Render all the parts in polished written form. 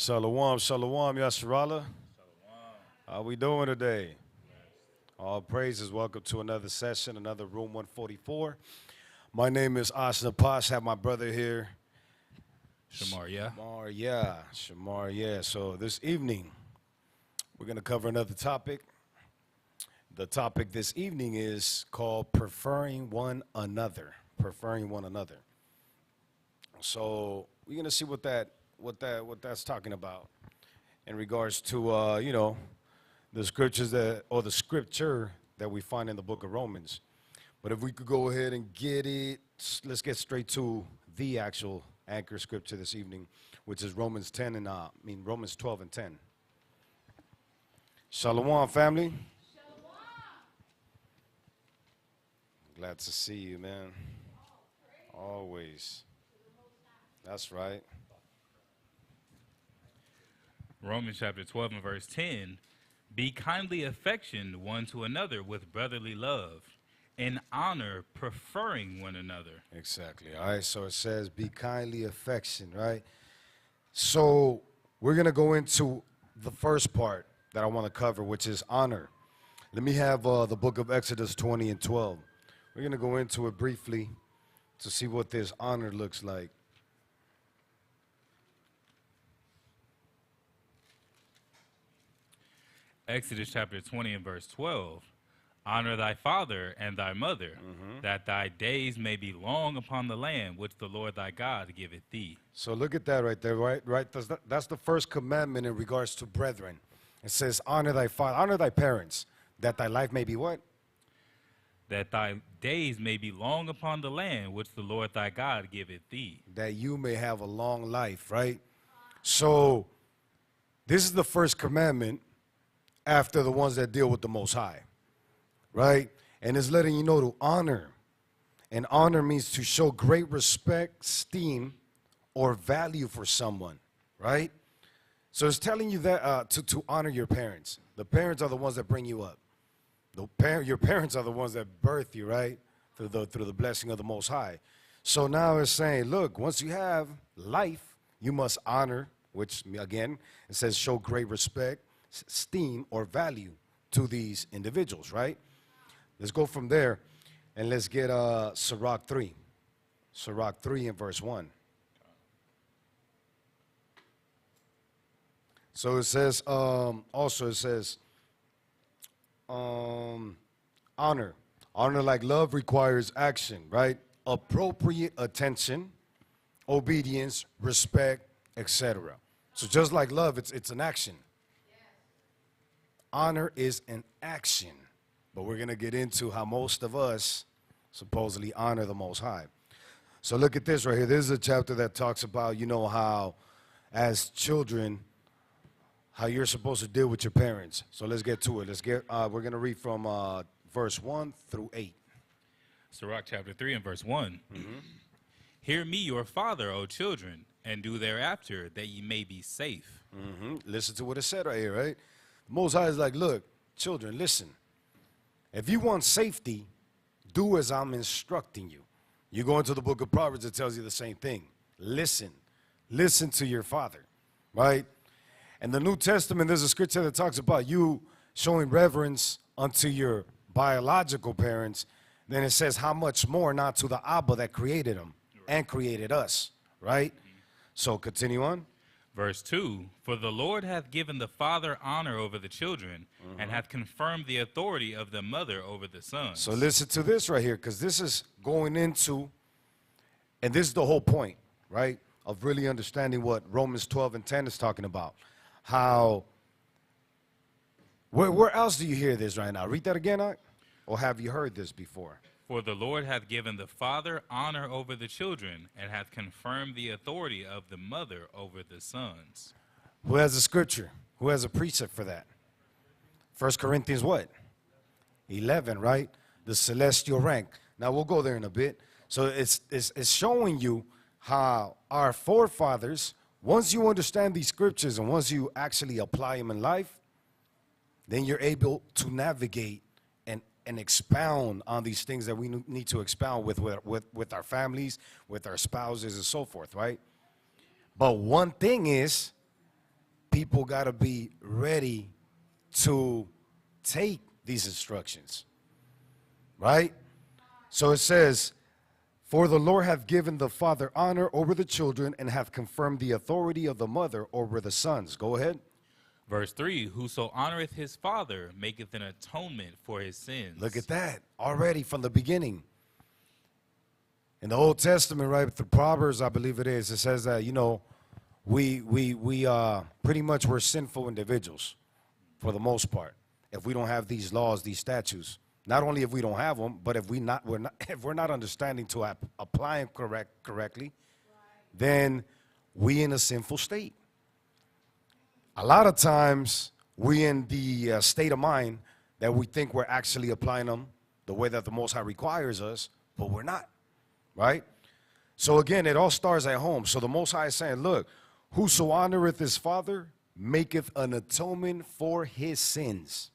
Shalom, shalom, Yasharala. How we doing today? All praises. Welcome to another session, another Room 144. My name is Ashna Posh. Have my brother here. Shamar, yeah. Shamar, yeah. So this evening, we're going to cover another topic. The topic this evening is called preferring one another. Preferring one another. So we're going to see what that's talking about in regards to the scriptures the scripture that we find in the book of Romans. But if we could go ahead and get it, let's get straight to the actual anchor scripture this evening, which is Romans 12 and 10. Shalom, family. Shalom. Glad to see you, man. Always. That's right. Romans chapter 12 and verse 10. Be kindly affectioned one to another with brotherly love, in honor preferring one another. Exactly. All right. So it says, be kindly affectioned, right? So we're going to go into the first part that I want to cover, which is honor. Let me have the book of Exodus 20 and 12. We're going to go into it briefly to see what this honor looks like. Exodus chapter 20 and verse 12. Honor thy father and thy mother, that thy days may be long upon the land which the Lord thy God giveth thee. So look at that right there, right? That's the first commandment in regards to brethren. It says, honor thy father, honor thy parents, that thy life may be what? That thy days may be long upon the land which the Lord thy God giveth thee. That you may have a long life, right? So this is the first commandment after the ones that deal with the Most High, right? And it's letting you know to honor. And honor means to show great respect, esteem, or value for someone, right? So it's telling you that to honor your parents. The parents are the ones that bring you up. Your parents are the ones that birth you, right? Through the blessing of the Most High. So now it's saying, look, once you have life, you must honor, which again, it says show great respect, esteem, or value to these individuals, right? Let's go from there and let's get Sirach 3. Sirach 3 and verse 1. So it says, honor. Honor like love requires action, right? Appropriate attention, obedience, respect, etc. So just like love, it's an action. Honor is an action, but we're going to get into how most of us supposedly honor the Most High. So look at this right here. This is a chapter that talks about, how as children, how you're supposed to deal with your parents. So let's get to it. We're going to read from verse 1 through 8. Sirach chapter 3 and verse 1. Hear me, your father, O children, and do thereafter, that ye may be safe. Listen to what it said right here, right? The Most High is like, look, children, listen. If you want safety, do as I'm instructing you. You go into the book of Proverbs, it tells you the same thing. Listen. Listen to your father, right? In the New Testament, there's a scripture that talks about you showing reverence unto your biological parents. Then it says, how much more not to the Abba that created them and created us, right? So continue on. Verse 2, for the Lord hath given the father honor over the children, and hath confirmed the authority of the mother over the sons. So listen to this right here, because this is going into, and this is the whole point, right, of really understanding what Romans 12 and 10 is talking about. How, where else do you hear this right now? Read that again, or have you heard this before? For the Lord hath given the father honor over the children, and hath confirmed the authority of the mother over the sons. Who has a scripture? Who has a precept for that? 1 Corinthians what? 11, right? The celestial rank. Now we'll go there in a bit. So it's showing you how our forefathers, once you understand these scriptures and once you actually apply them in life, then you're able to navigate and expound on these things that we need to expound with our families, with our spouses, and so forth, right? But one thing is, people got to be ready to take these instructions, right? So it says, for the Lord hath given the father honor over the children and hath confirmed the authority of the mother over the sons. Go ahead. Verse 3, whoso honoreth his father maketh an atonement for his sins. Look at that already from the beginning. In the Old Testament, right, the Proverbs, I believe it is, it says that, you know, we pretty much we're sinful individuals for the most part. If we don't have these laws, these statutes, not only if we don't have them, but if we're not understanding to apply them correctly, then we in a sinful state. A lot of times we in the state of mind that we think we're actually applying them the way that the Most High requires us, but we're not, right? So again, it all starts at home. So the Most High is saying, look, whoso honoreth his father maketh an atonement for his sins.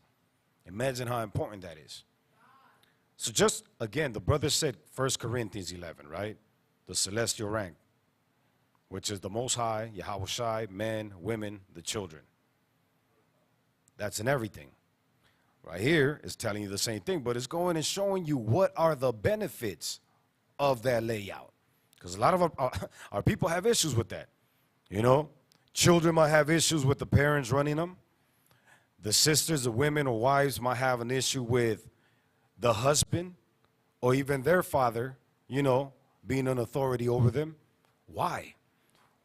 Imagine how important that is. So just, again, the brother said 1 Corinthians 11, right? The celestial rank, which is the Most High, Yahweh Shai, men, women, the children. That's in everything. Right here is telling you the same thing, but it's going and showing you what are the benefits of that layout. Because a lot of our people have issues with that. You know, children might have issues with the parents running them. The sisters, the women or wives might have an issue with the husband or even their father, you know, being an authority over them. Why?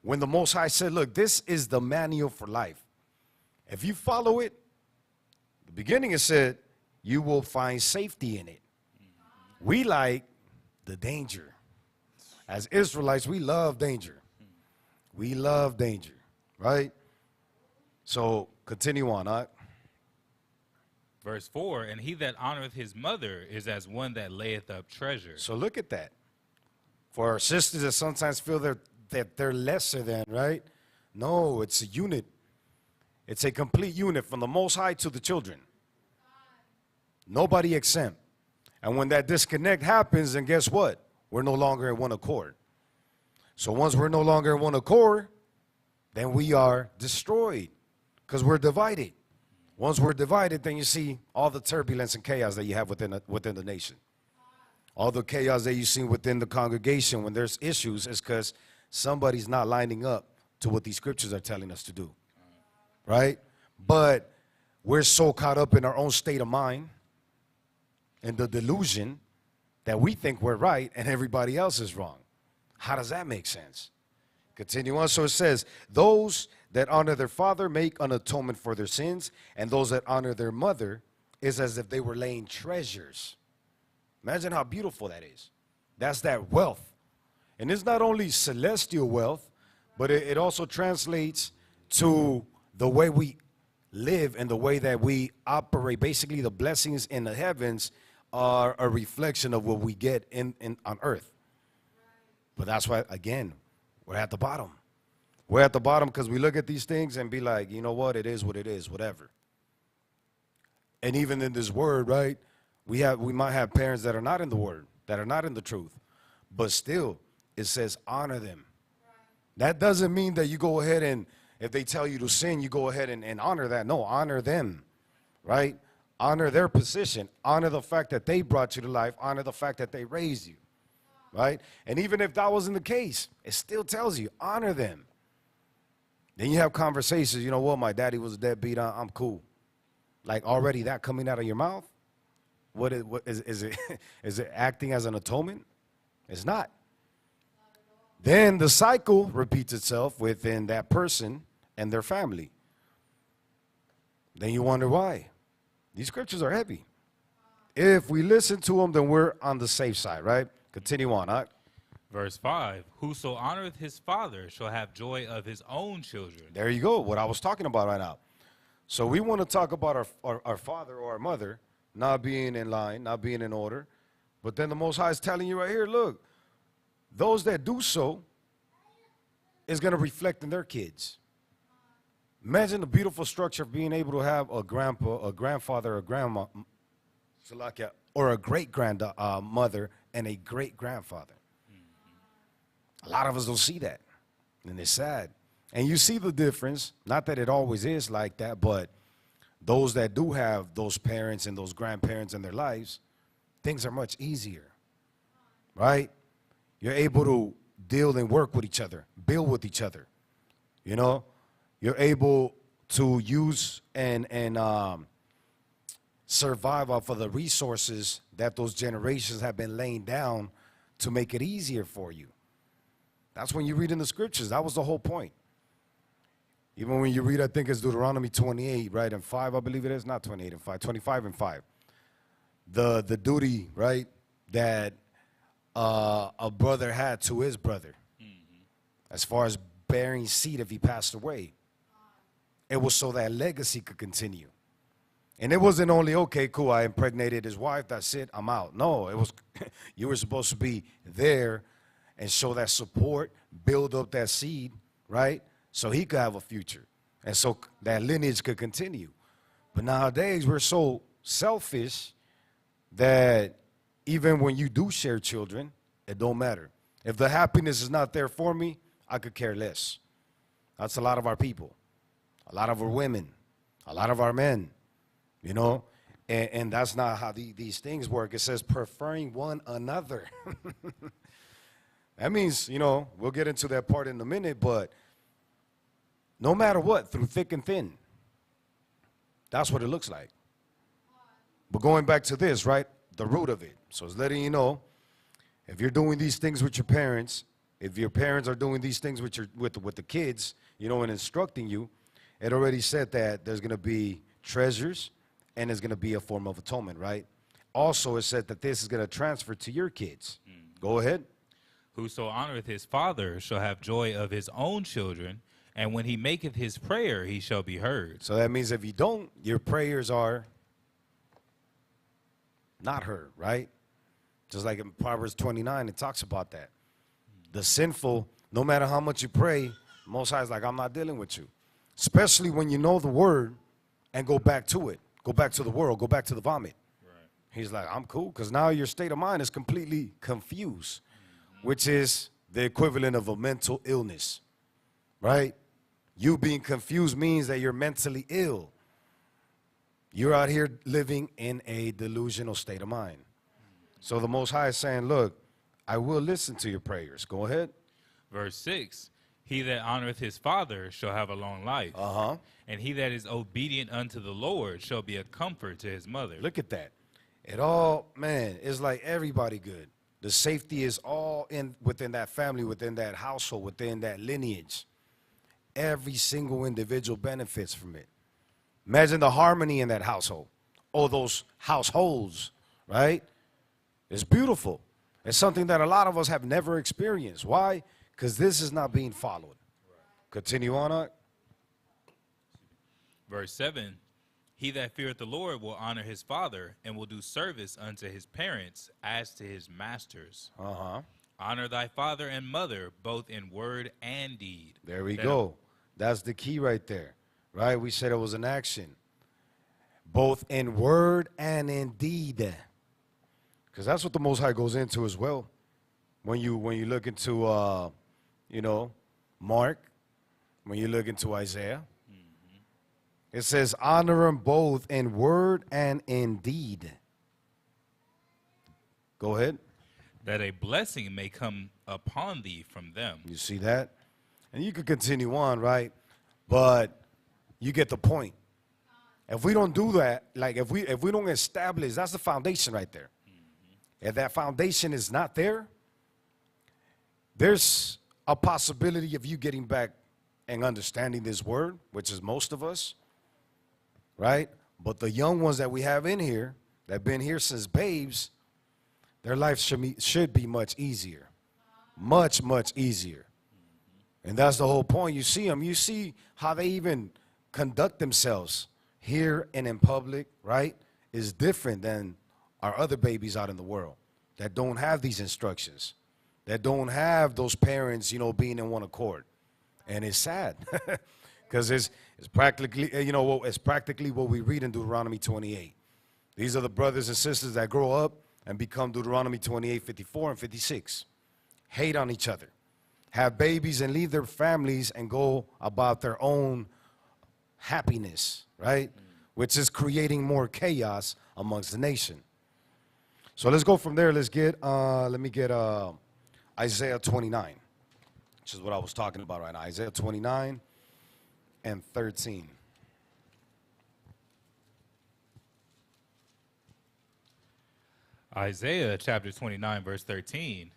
When the Most High said, look, this is the manual for life. If you follow it, the beginning it said, you will find safety in it. We like the danger. As Israelites, we love danger. We love danger, right? So continue on, all right? Verse 4, and he that honoreth his mother is as one that layeth up treasure. So look at that. For our sisters that sometimes feel that they're lesser than, right? No, it's a unit. It's a complete unit from the Most High to the children. Nobody exempt. And when that disconnect happens, then guess what? We're no longer in one accord. So once we're no longer in one accord, then we are destroyed because we're divided. Once we're divided, then you see all the turbulence and chaos that you have within the nation. All the chaos that you see within the congregation when there's issues is because somebody's not lining up to what these scriptures are telling us to do, right? But we're so caught up in our own state of mind and the delusion that we think we're right and everybody else is wrong. How does that make sense? Continue on. So it says, those that honor their father make an atonement for their sins, and those that honor their mother is as if they were laying treasures. Imagine how beautiful that is. That's that wealth. And it's not only celestial wealth, but it also translates to the way we live and the way that we operate. Basically, the blessings in the heavens are a reflection of what we get on earth. But that's why, again, we're at the bottom. We're at the bottom because we look at these things and be like, you know what it is, whatever. And even in this word, right, we might have parents that are not in the word, that are not in the truth. But still, it says honor them. That doesn't mean that you go ahead and, if they tell you to sin, you go ahead and honor that. No, honor them, right? Honor their position. Honor the fact that they brought you to life. Honor the fact that they raised you. Right? And even if that wasn't the case, it still tells you, honor them. Then you have conversations, you know what, my daddy was a deadbeat, I'm cool. Like already that coming out of your mouth? What is it is it acting as an atonement? It's not. Then the cycle repeats itself within that person and their family. Then you wonder why. These scriptures are heavy. If we listen to them, then we're on the safe side, right? Continue on, all right? Verse 5, whoso honoreth his father shall have joy of his own children. There you go, what I was talking about right now. So we want to talk about our father or our mother not being in line, not being in order. But then the Most High is telling you right here, look, those that do so is going to reflect in their kids. Imagine the beautiful structure of being able to have a grandpa, a grandfather, a grandma, or a great-grandmother and a great-grandfather. A lot of us don't see that, and it's sad. And you see the difference. Not that it always is like that, but those that do have those parents and those grandparents in their lives, things are much easier, right? You're able to deal and work with each other, build with each other, you know? You're able to use and survive off of the resources that those generations have been laying down to make it easier for you. That's when you read in the scriptures. That was the whole point. Even when you read, I think it's Deuteronomy 28, right, and 5, I believe it is, not 28 and 5, 25 and 5. The duty, right, that a brother had to his brother, as far as bearing seed if he passed away. It was so that legacy could continue. And it wasn't only, okay, cool, I impregnated his wife, that's it, I'm out. No, it was, you were supposed to be there and show that support, build up that seed, right, so he could have a future. And so that lineage could continue. But nowadays, we're so selfish that even when you do share children, it don't matter. If the happiness is not there for me, I could care less. That's a lot of our people, a lot of our women, a lot of our men, you know, and that's not how these things work. It says preferring one another. That means, you know, we'll get into that part in a minute, but no matter what, through thick and thin, that's what it looks like. But going back to this, right, the root of it. So it's letting you know, if you're doing these things with your parents, if your parents are doing these things with the kids, you know, and instructing you, it already said that there's going to be treasures and there's going to be a form of atonement, right? Also, it said that this is going to transfer to your kids. Go ahead. Whoso honoreth his father shall have joy of his own children, and when he maketh his prayer, he shall be heard. So that means if you don't, your prayers are not heard, right? Just like in Proverbs 29, it talks about that. The sinful, no matter how much you pray, Most High is like, I'm not dealing with you. Especially when you know the word and go back to it. Go back to the world. Go back to the vomit. Right. He's like, I'm cool, because now your state of mind is completely confused, which is the equivalent of a mental illness, right? You being confused means that you're mentally ill. You're out here living in a delusional state of mind. So the Most High is saying, look, I will listen to your prayers. Go ahead. Verse 6, he that honoreth his father shall have a long life. And he that is obedient unto the Lord shall be a comfort to his mother. Look at that. It all, man, it's like everybody good. The safety is all within that family, within that household, within that lineage. Every single individual benefits from it. Imagine the harmony in that household, or those households, right? It's beautiful. It's something that a lot of us have never experienced. Why? Because this is not being followed. Continue on. Verse 7, he that feareth the Lord will honor his father and will do service unto his parents as to his masters. Honor thy father and mother, both in word and deed. There we go. That's the key right there, right? We said it was an action, both in word and in deed, because that's what the Most High goes into as well. When you look into, you know, Mark, when you look into Isaiah, it says honor them both in word and in deed. Go ahead. That a blessing may come upon thee from them. You see that? And you could continue on, right? But you get the point. If we don't do that, like if we don't establish, that's the foundation right there. If that foundation is not there, there's a possibility of you getting back and understanding this word, which is most of us, right? But the young ones that we have in here, that have been here since babes, their life should be much easier. Much, much easier. And that's the whole point. You see them. You see how they even conduct themselves here and in public, right? Is different than our other babies out in the world that don't have these instructions, that don't have those parents, you know, being in one accord. And it's sad because it's practically, you know, it's practically what we read in Deuteronomy 28. These are the brothers and sisters that grow up and become Deuteronomy 28, 54, and 56. Hate on each other. have babies and leave their families and go about their own happiness, right? Which is creating more chaos amongst the nation. So let's go from there. Let's get, let me get Isaiah 29, which is what I was talking about right now. Isaiah 29 and 13. Isaiah chapter 29, verse 13.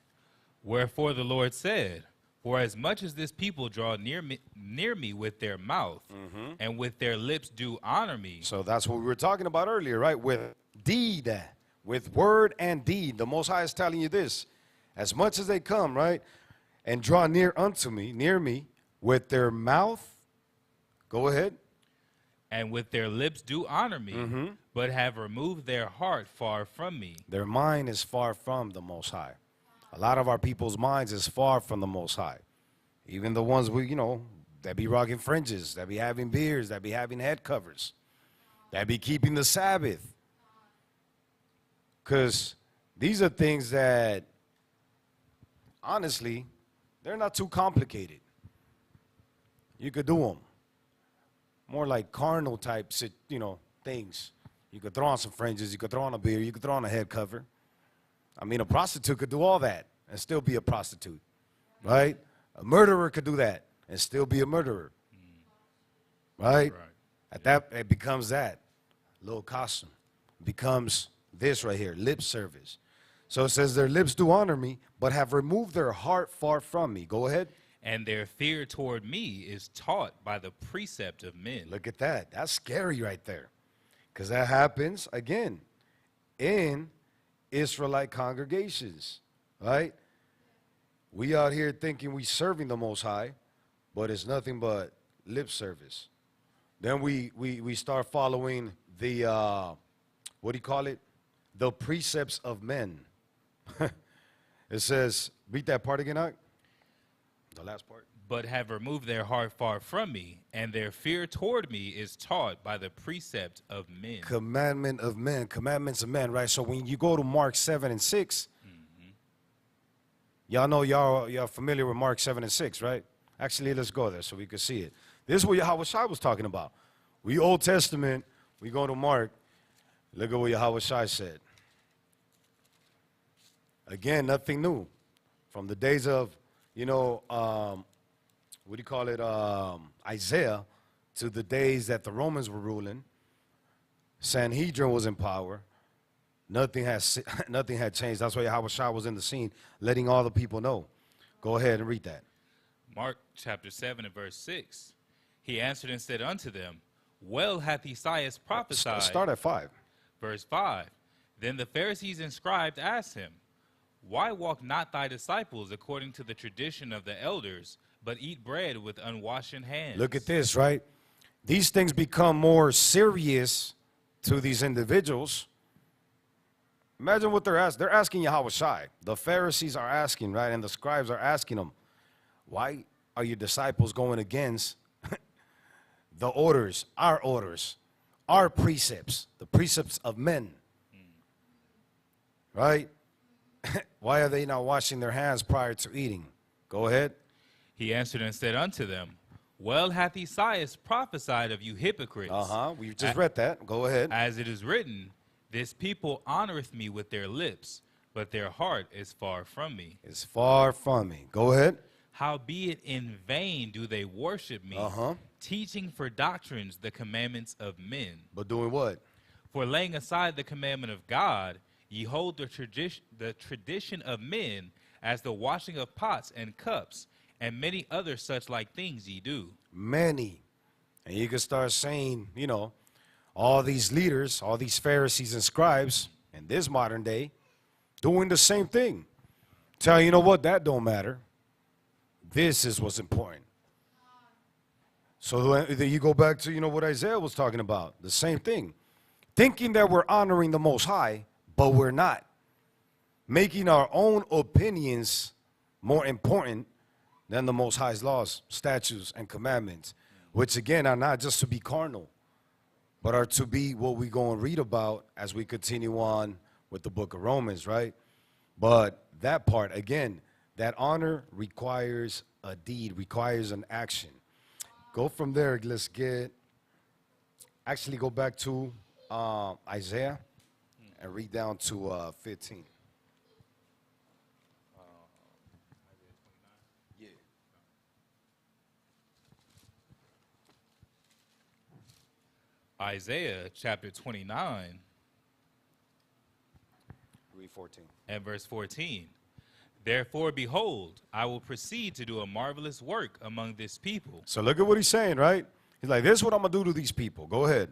Wherefore the Lord said, for as much as this people draw near me with their mouth, and with their lips do honor me. So that's what we were talking about earlier, right? With deed, with word and deed. The Most High is telling you this. As much as they come, right, and draw near unto me, near me, with their mouth, go ahead. And with their lips do honor me, but have removed their heart far from me. Their mind is far from the Most High. A lot of our people's minds is far from the Most High. Even the ones we, that be rocking fringes, that be having beards, that be having head covers, that be keeping the Sabbath. Because these are things that, honestly, they're not too complicated. You could do them. More like carnal type, things. You could throw on some fringes, you could throw on a beard, you could throw on a head cover. I mean, a prostitute could do all that and still be a prostitute, right? A murderer could do that and still be a murderer, right? At that, it becomes that little costume. It becomes this right here, lip service. So it says, their lips do honor me, but have removed their heart far from me. Go ahead. And their fear toward me is taught by the precept of men. Look at that. That's scary right there. Because that happens, again, in Israelite congregations, right? We out here thinking we serving the Most High, but it's nothing but lip service. Then we start following the, what do you call it? The precepts of men. It says, read that part again, Ike. The last part. But have removed their heart far from me, and their fear toward me is taught by the precept of men. Commandment of men, commandments of men, right? So when you go to Mark 7 and 6, y'all know y'all familiar with Mark 7 and 6, right? Actually, let's go there so we can see it. This is what Yahushua was talking about. We Old Testament, we go to Mark. Look at what Yahushua said. Again, nothing new. From the days of, what do you call it, Isaiah, to the days that the Romans were ruling, Sanhedrin was in power. Nothing had changed. That's why Yahushua was in the scene, letting all the people know. Go ahead and read that. Mark chapter 7 and verse 6. He answered and said unto them, well hath Esaias prophesied. Start at 5. Verse 5. Then the Pharisees and scribes asked him, why walk not thy disciples according to the tradition of the elders, but eat bread with unwashen hands? Look at this, right? These things become more serious to these individuals. Imagine what they're asking. They're asking Yahushua. The Pharisees are asking, right? And the scribes are asking them, why are your disciples going against the orders, our precepts, the precepts of men? Right? Why are they not washing their hands prior to eating? Go ahead. He answered and said unto them, well hath Esaias prophesied of you hypocrites. We just read that. Go ahead. As it is written, this people honoreth me with their lips, but their heart is far from me. It's far from me. Go ahead. Howbeit in vain do they worship me, teaching for doctrines the commandments of men. But doing what? For laying aside the commandment of God, ye hold the tradition of men as the washing of pots and cups, and many other such like things ye do. Many. And you can start saying, all these leaders, all these Pharisees and scribes in this modern day doing the same thing. Tell you know what, that don't matter. This is what's important. So then you go back to, what Isaiah was talking about. The same thing. Thinking that we're honoring the Most High, but we're not. Making our own opinions more important than the Most High's laws, statutes, and commandments, which again are not just to be carnal, but are to be what we go and read about as we continue on with the book of Romans, right? But that part, again, That honor requires a deed, requires an action. Go from there. Let's actually go back to Isaiah and read down to 15. Yeah. Isaiah chapter 29 Read 14. and verse 14. Therefore, behold, I will proceed to do a marvelous work among this people, So look at what he's saying, right? He's like, this is what I'm going to do to these people. Go ahead.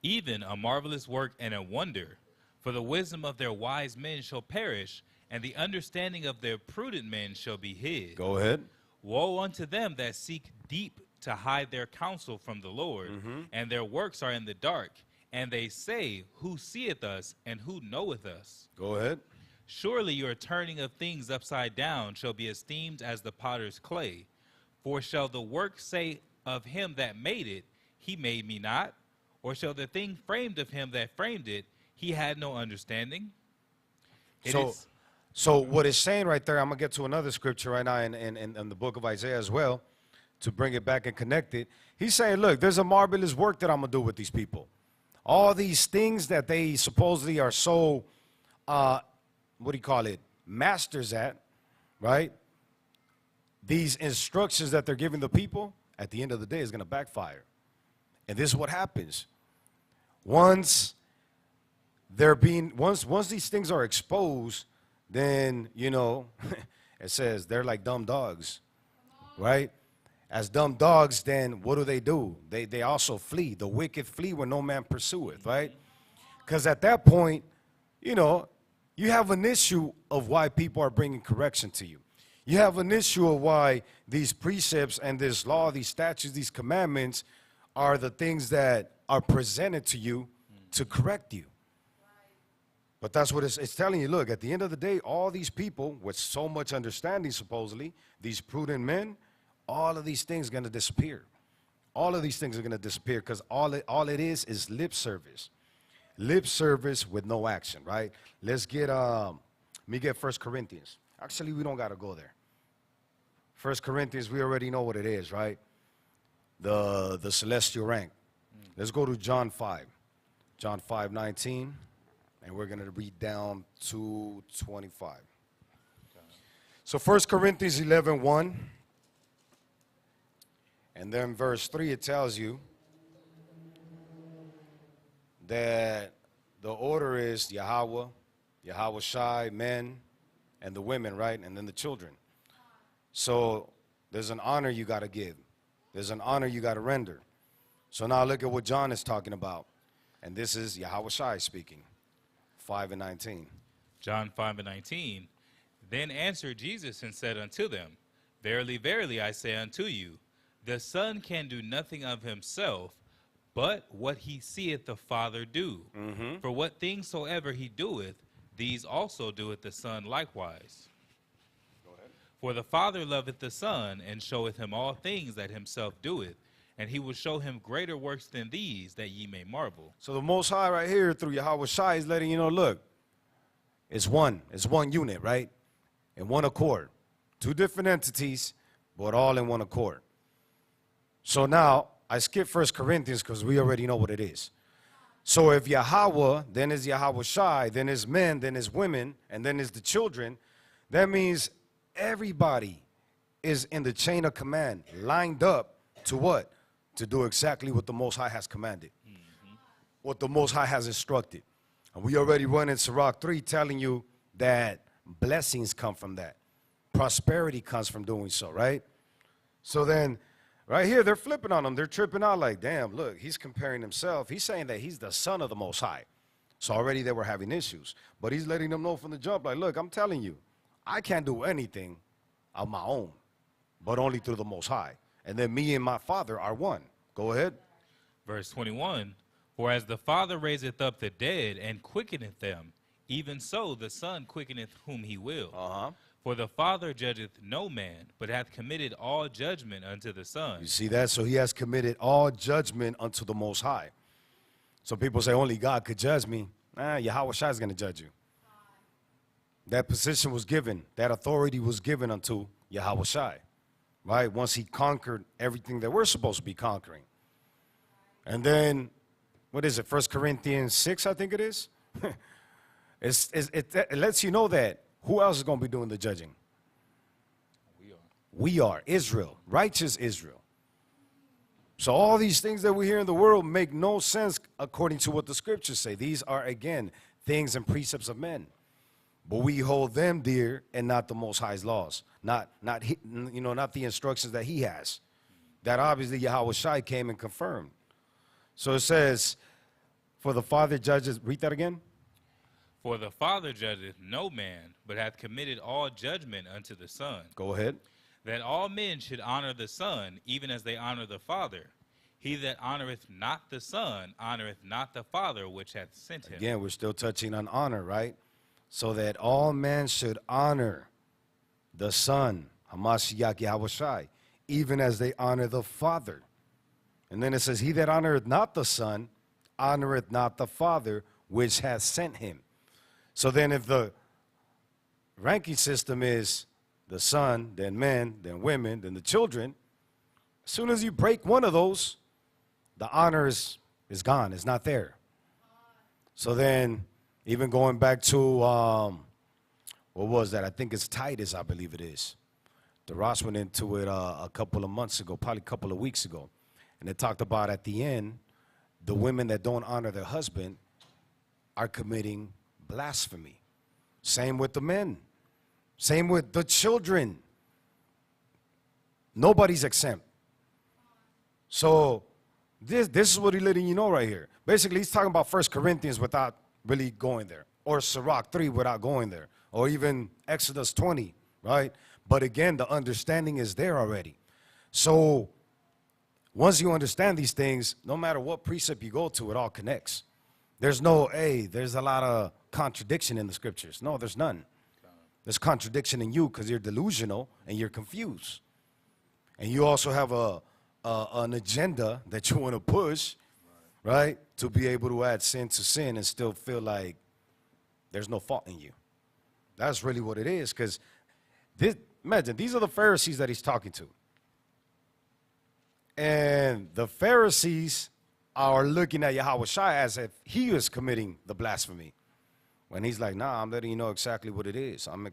even a marvelous work and a wonder. For the wisdom of their wise men shall perish, and the understanding of their prudent men shall be hid. Go ahead. Woe unto them that seek deep to hide their counsel from the Lord, and their works are in the dark. And they say, Who seeth us, and who knoweth us? Go ahead. Surely your turning of things upside down shall be esteemed as the potter's clay. For shall the work say of him that made it, He made me not? Or shall the thing framed of him that framed it, He had no understanding? So what it's saying right there, I'm going to get to another scripture right now in the book of Isaiah as well, to bring it back and connect it. He's saying, look, there's a marvelous work that I'm going to do with these people. All these things that they supposedly are so, masters at, right? These instructions that they're giving the people, at the end of the day, is going to backfire. And this is what happens. Once these things are exposed, then, it says they're like dumb dogs, right? As dumb dogs, then what do? They also flee. The wicked flee where no man pursueth, right? Because at that point, you have an issue of why people are bringing correction to you. You have an issue of why these precepts and this law, these statutes, these commandments are the things that are presented to you to correct you. But that's what it's telling you. Look, at the end of the day, all these people with so much understanding, supposedly, these prudent men, all of these things are going to disappear. All of these things are going to disappear because all it is lip service. Lip service with no action, right? Let's get, let me get 1 Corinthians. Actually, we don't got to go there. 1 Corinthians, we already know what it is, right? The celestial rank. Let's go to John 5. John 5:19. And we're going to read down to 25. So 1 Corinthians 11:1. And then verse 3, it tells you that the order is Yahweh, Yahweh Shai, men, and the women, right? And then the children. So there's an honor you got to give. There's an honor you got to render. So now look at what John is talking about. And this is Yahweh Shai speaking. 5:19. John 5:19. Then answered Jesus and said unto them, Verily, verily, I say unto you, the Son can do nothing of himself, but what he seeth the Father do. For what things soever he doeth, these also doeth the Son likewise. Go ahead. For the Father loveth the Son, and showeth him all things that himself doeth, and he will show him greater works than these, that ye may marvel. So the Most High right here through Yahweh Shai is letting you know, look, it's one unit, right? In one accord. Two different entities, but all in one accord. So now, I skip 1 Corinthians because we already know what it is. So if Yahweh, then is Yahweh Shai, then is men, then is women, and then is the children, that means everybody is in the chain of command, lined up to what? To do exactly what the Most High has commanded, what the Most High has instructed. And we already run in Sirach 3 telling you that blessings come from that. Prosperity comes from doing so, right? So then, right here, they're flipping on him. They're tripping out like, damn, look, he's comparing himself. He's saying that he's the son of the Most High. So already they were having issues. But he's letting them know from the jump, like, look, I'm telling you, I can't do anything on my own, but only through the Most High. And then me and my Father are one. Go ahead. Verse 21, For as the Father raiseth up the dead and quickeneth them, even so the Son quickeneth whom he will. For the Father judgeth no man, but hath committed all judgment unto the Son. You see that? So he has committed all judgment unto the Most High. So people say only God could judge me. Yahweh Shai is going to judge you. that position was given, that authority was given unto Yahweh Shai, right? Once he conquered everything that we're supposed to be conquering. And then, what is it, 1 Corinthians 6, I think it is? It lets you know that who else is going to be doing the judging? We are, Israel, righteous Israel. So all these things that we hear in the world make no sense according to what the scriptures say. These are, again, things and precepts of men. But we hold them dear and not the Most High's laws, not the instructions that he has. That obviously Yahweh Shai came and confirmed. So it says, for the Father judges, read that again. For the Father judgeth no man, but hath committed all judgment unto the Son. Go ahead. That all men should honor the Son, even as they honor the Father. He that honoreth not the Son, honoreth not the Father which hath sent him. Again, we're still touching on honor, right? So that all men should honor the Son, Hamashiach Yahweh Shai, even as they honor the Father. And then it says, he that honoreth not the Son, honoreth not the Father which hath sent him. So then if the ranking system is the Son, then men, then women, then the children, as soon as you break one of those, the honor is gone. It's not there. So then, even going back to, what was that? I think it's Titus, I believe it is. The Ross went into it a couple of months ago, probably a couple of weeks ago. And it talked about at the end, the women that don't honor their husband are committing blasphemy. Same with the men. Same with the children. Nobody's exempt. So this is what he's letting you know right here. Basically, he's talking about 1 Corinthians without really going there, or Sirach 3 without going there, or even Exodus 20, right? But again, the understanding is there already. So once you understand these things, no matter what precept you go to, it all connects. There's no, there's a lot of contradiction in the scriptures. No, there's none. There's contradiction in you because you're delusional and you're confused. And you also have an agenda that you want to push, right? To be able to add sin to sin and still feel like there's no fault in you. That's really what it is, because imagine, these are the Pharisees that he's talking to. And the Pharisees are looking at Yahweh Shai as if he is committing the blasphemy. When he's like, nah, I'm letting you know exactly what it is. I'm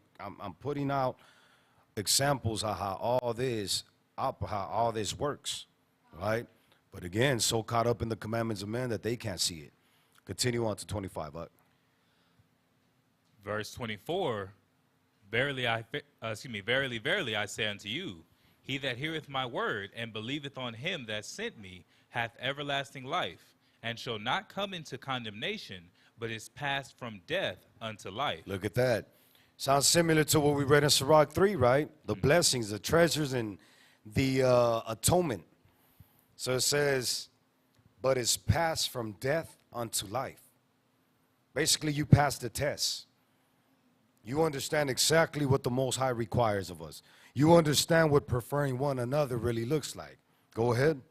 putting out examples of how all this works, right? But again, so caught up in the commandments of men that they can't see it. Continue on to 25. Verse 24, verily, verily, I say unto you, he that heareth my word and believeth on him that sent me hath everlasting life, and shall not come into condemnation, but is passed from death unto life. Look at that. Sounds similar to what we read in Sirach 3, right? The blessings, the treasures, and the atonement. So it says, but is passed from death unto life. Basically, you pass the test. You understand exactly what the Most High requires of us. You understand what preferring one another really looks like. Go ahead.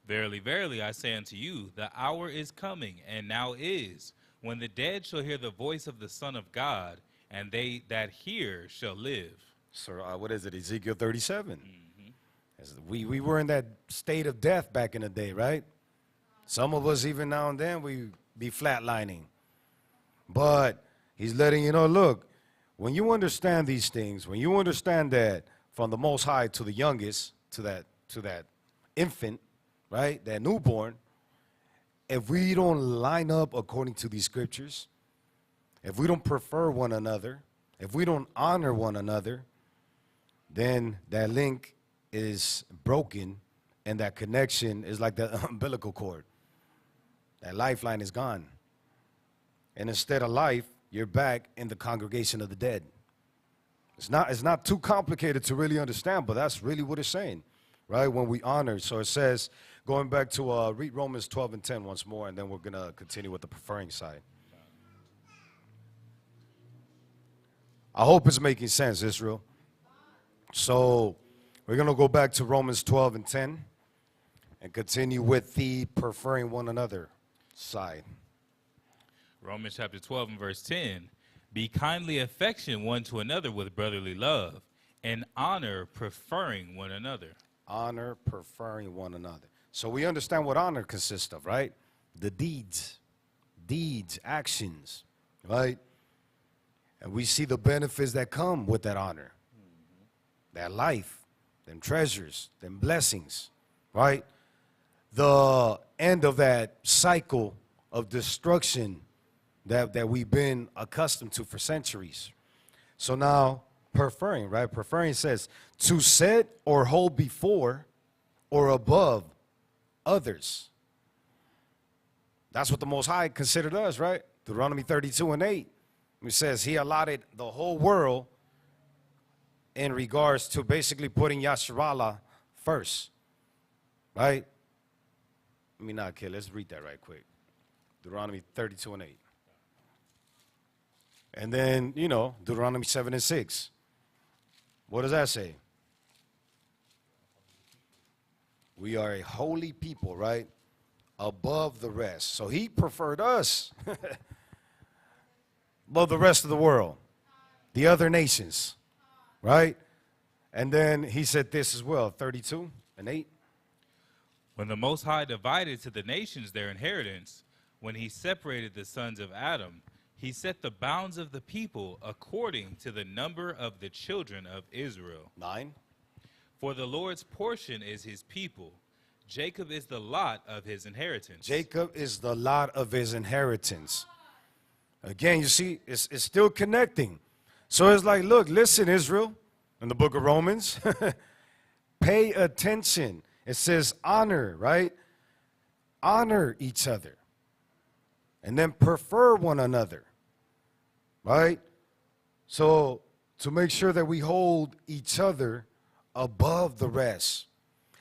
Verily, verily, I say unto you, the hour is coming, and now is, when the dead shall hear the voice of the Son of God, and they that hear shall live. So what is it, Ezekiel 37? We were in that state of death back in the day, right? Some of us, even now and then, we be flatlining. But he's letting you know, look, when you understand these things, when you understand that from the Most High to the youngest, to that infant, right, that newborn, if we don't line up according to these scriptures, if we don't prefer one another, if we don't honor one another, then that link is broken, and that connection is like the umbilical cord. That lifeline is gone. And instead of life, you're back in the congregation of the dead. It's not too complicated to really understand, but that's really what it's saying, right? When we honor. So it says, going back to read Romans 12 and 10 once more, and then we're going to continue with the preferring side. I hope it's making sense, Israel. So we're going to go back to Romans 12 and 10 and continue with the preferring one another side. Romans chapter 12 and verse 10. Be kindly affectioned one to another with brotherly love, and honor preferring one another. Honor, preferring one another. So we understand what honor consists of, right? The deeds, actions, right? And we see the benefits that come with that honor. That life, them treasures, them blessings, right? The end of that cycle of destruction that we've been accustomed to for centuries. So now, preferring, right? Preferring says to set or hold before or above others. That's what the Most High considered us, right? Deuteronomy 32:8. It says he allotted the whole world in regards to basically putting Yasharallah first, right? Let me not kill. Let's read that right quick. Deuteronomy 32:8. And then, Deuteronomy 7:6. What does that say? We are a holy people, right? Above the rest. So he preferred us above the rest of the world, the other nations, right? And then he said this as well, 32:8. When the Most High divided to the nations their inheritance, when he separated the sons of Adam, he set the bounds of the people according to the number of the children of Israel. 9. For the Lord's portion is his people. Jacob is the lot of his inheritance. Jacob is the lot of his inheritance. Again, you see, it's still connecting. So it's like, look, listen, Israel, in the book of Romans, pay attention. It says honor, right? Honor each other. And then prefer one another, right? So to make sure that we hold each other above the rest.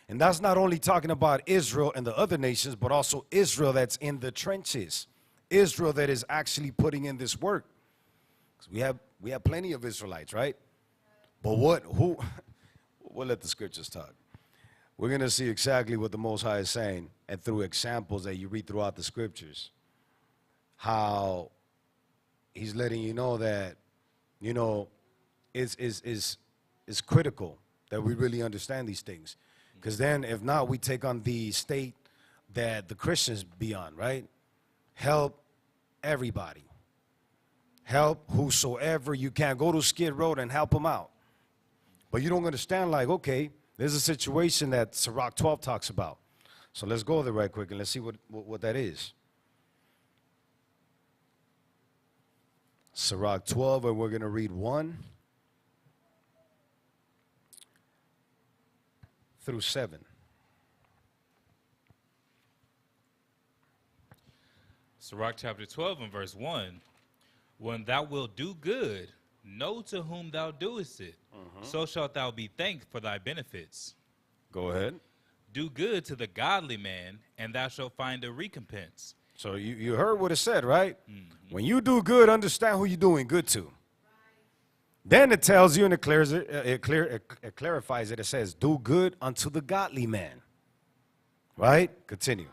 And that's not only talking about Israel and the other nations, but also Israel that's in the trenches. Israel that is actually putting in this work. 'Cause we have plenty of Israelites, right? But we'll let the scriptures talk. We're going to see exactly what the Most High is saying, and through examples that you read throughout the scriptures, how he's letting you know that, it's critical that we really understand these things. Because then, if not, we take on the state that the Christians be on, right? Help everybody. Help whosoever you can. Go to Skid Row and help them out. But you don't understand, like, okay, there's a situation that Sirach 12 talks about. So let's go there right quick and let's see what that is. Sirach 12, and we're going to read 1 through 7. Sirach chapter 12 and verse 1. When thou wilt do good, know to whom thou doest it. So shalt thou be thanked for thy benefits. Go ahead. Do good to the godly man, and thou shalt find a recompense. So you heard what it said, right? When you do good, understand who you're doing good to. Then it tells you, and it clarifies it. It says, do good unto the godly man. Right? Continue.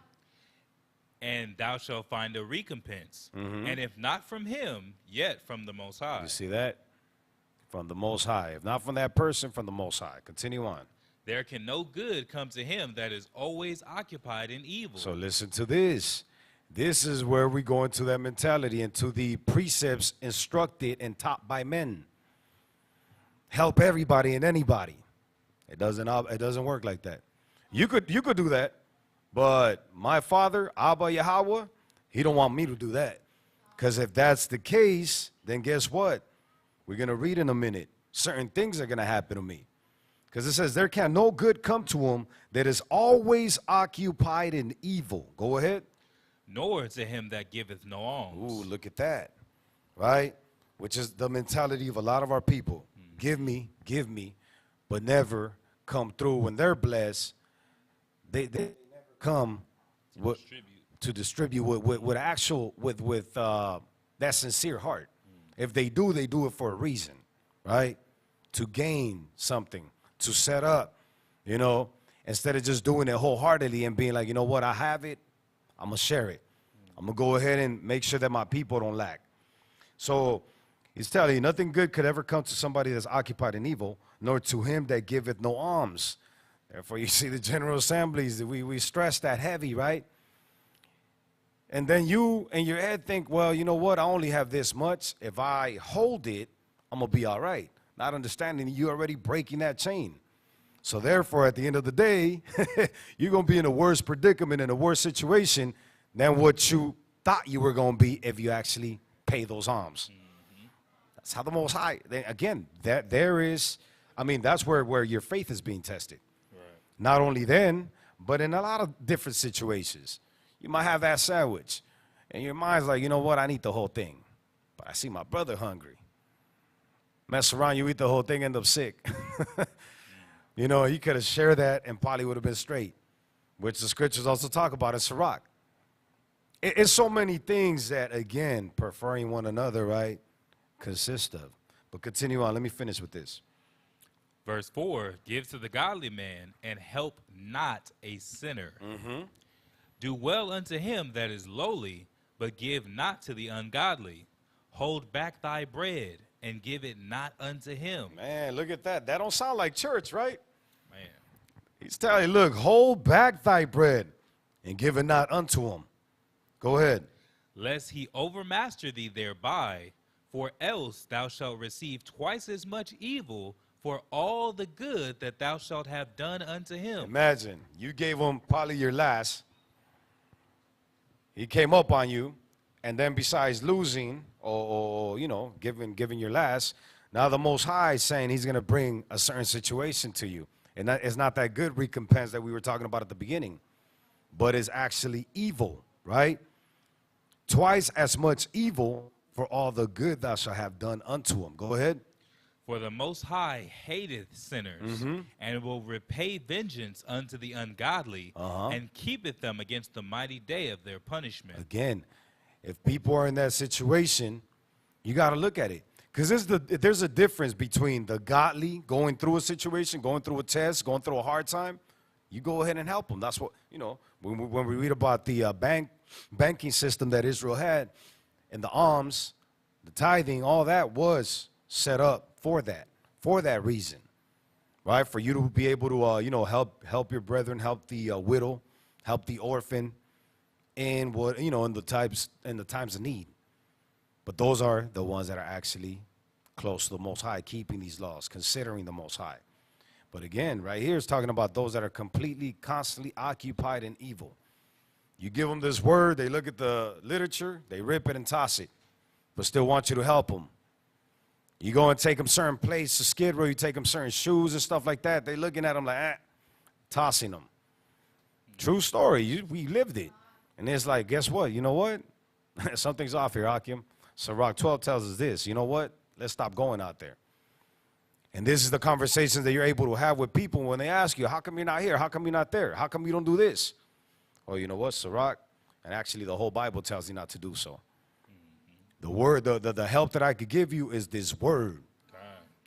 And thou shalt find a recompense. And if not from him, yet from the Most High. You see that? From the Most High. If not from that person, from the Most High. Continue on. There can no good come to him that is always occupied in evil. So listen to this. This is where we go into that mentality, into the precepts instructed and taught by men. Help everybody and anybody. It doesn't work like that. You could do that, but my father, Abba Yahweh, he don't want me to do that. Because if that's the case, then guess what? We're going to read in a minute. Certain things are going to happen to me. Because it says, there can no good come to him that is always occupied in evil. Go ahead. Nor to him that giveth no alms. Ooh, look at that. Right? Which is the mentality of a lot of our people. Give me, but never come through. When they're blessed, they never come to distribute with actual, with that sincere heart. If they do it for a reason, right? To gain something, to set up, instead of just doing it wholeheartedly and being like, you know what, I have it, I'm going to share it. I'm going to go ahead and make sure that my people don't lack. So He's telling you nothing good could ever come to somebody that's occupied in evil, nor to him that giveth no alms. Therefore, you see the General Assemblies, we stress that heavy, right? And then you in your head think, well, you know what? I only have this much. If I hold it, I'm going to be all right. Not understanding you already breaking that chain. So therefore, at the end of the day, you're going to be in a worse predicament, in a worse situation than what you thought you were going to be if you actually pay those alms. That's how the Most High, again, there is, I mean, that's where your faith is being tested. Right. Not only then, but in a lot of different situations. You might have that sandwich, and your mind's like, you know what, I need the whole thing. But I see my brother hungry. Mess around, you eat the whole thing, end up sick. You know, you could have shared that and probably would have been straight, which the scriptures also talk about in Sirach. It's so many things that, again, preferring one another, right, consist of. But continue on. Let me finish with this. Verse 4, give to the godly man and help not a sinner. Do well unto him that is lowly, but give not to the ungodly. Hold back thy bread and give it not unto him. Man, look at that. That don't sound like church, right? Man. He's telling you, look, hold back thy bread and give it not unto him. Go ahead. Lest he overmaster thee thereby, for else thou shalt receive twice as much evil for all the good that thou shalt have done unto him. Imagine, you gave him probably your last. He came up on you, and then besides losing or you know, giving your last, now the Most High is saying he's going to bring a certain situation to you. And that is not that good recompense that we were talking about at the beginning, but is actually evil, right? Twice as much evil for all the good thou shalt have done unto him. Go ahead. For the Most High hateth sinners, and will repay vengeance unto the ungodly, and keepeth them against the mighty day of their punishment. Again, if people are in that situation, you got to look at it. Because there's a difference between the godly going through a situation, going through a test, going through a hard time. You go ahead and help them. That's what, you know, when we read about the banking system that Israel had, and the alms, the tithing, all that was set up for that reason, right? For you to be able to, you know, help your brethren, help the widow, help the orphan, in what, you know, in the times of need. But those are the ones that are actually close to the Most High, keeping these laws, considering the Most High. But again, right here is talking about those that are completely, constantly occupied in evil. You give them this word, they look at the literature, they rip it and toss it, but still want you to help them. You go and take them certain places to Skid Row, you take them certain shoes and stuff like that, they looking at them like, tossing them. True story, we lived it. And it's like, guess what? You know what? Something's off here, Akim. Sirach 12 tells us this. You know what? Let's stop going out there. And this is the conversations that you're able to have with people when they ask you, how come you're not here? How come you're not there? How come you don't do this? Well, you know what, Sirach? And actually the whole Bible tells you not to do so. The word, the help that I could give you is this word.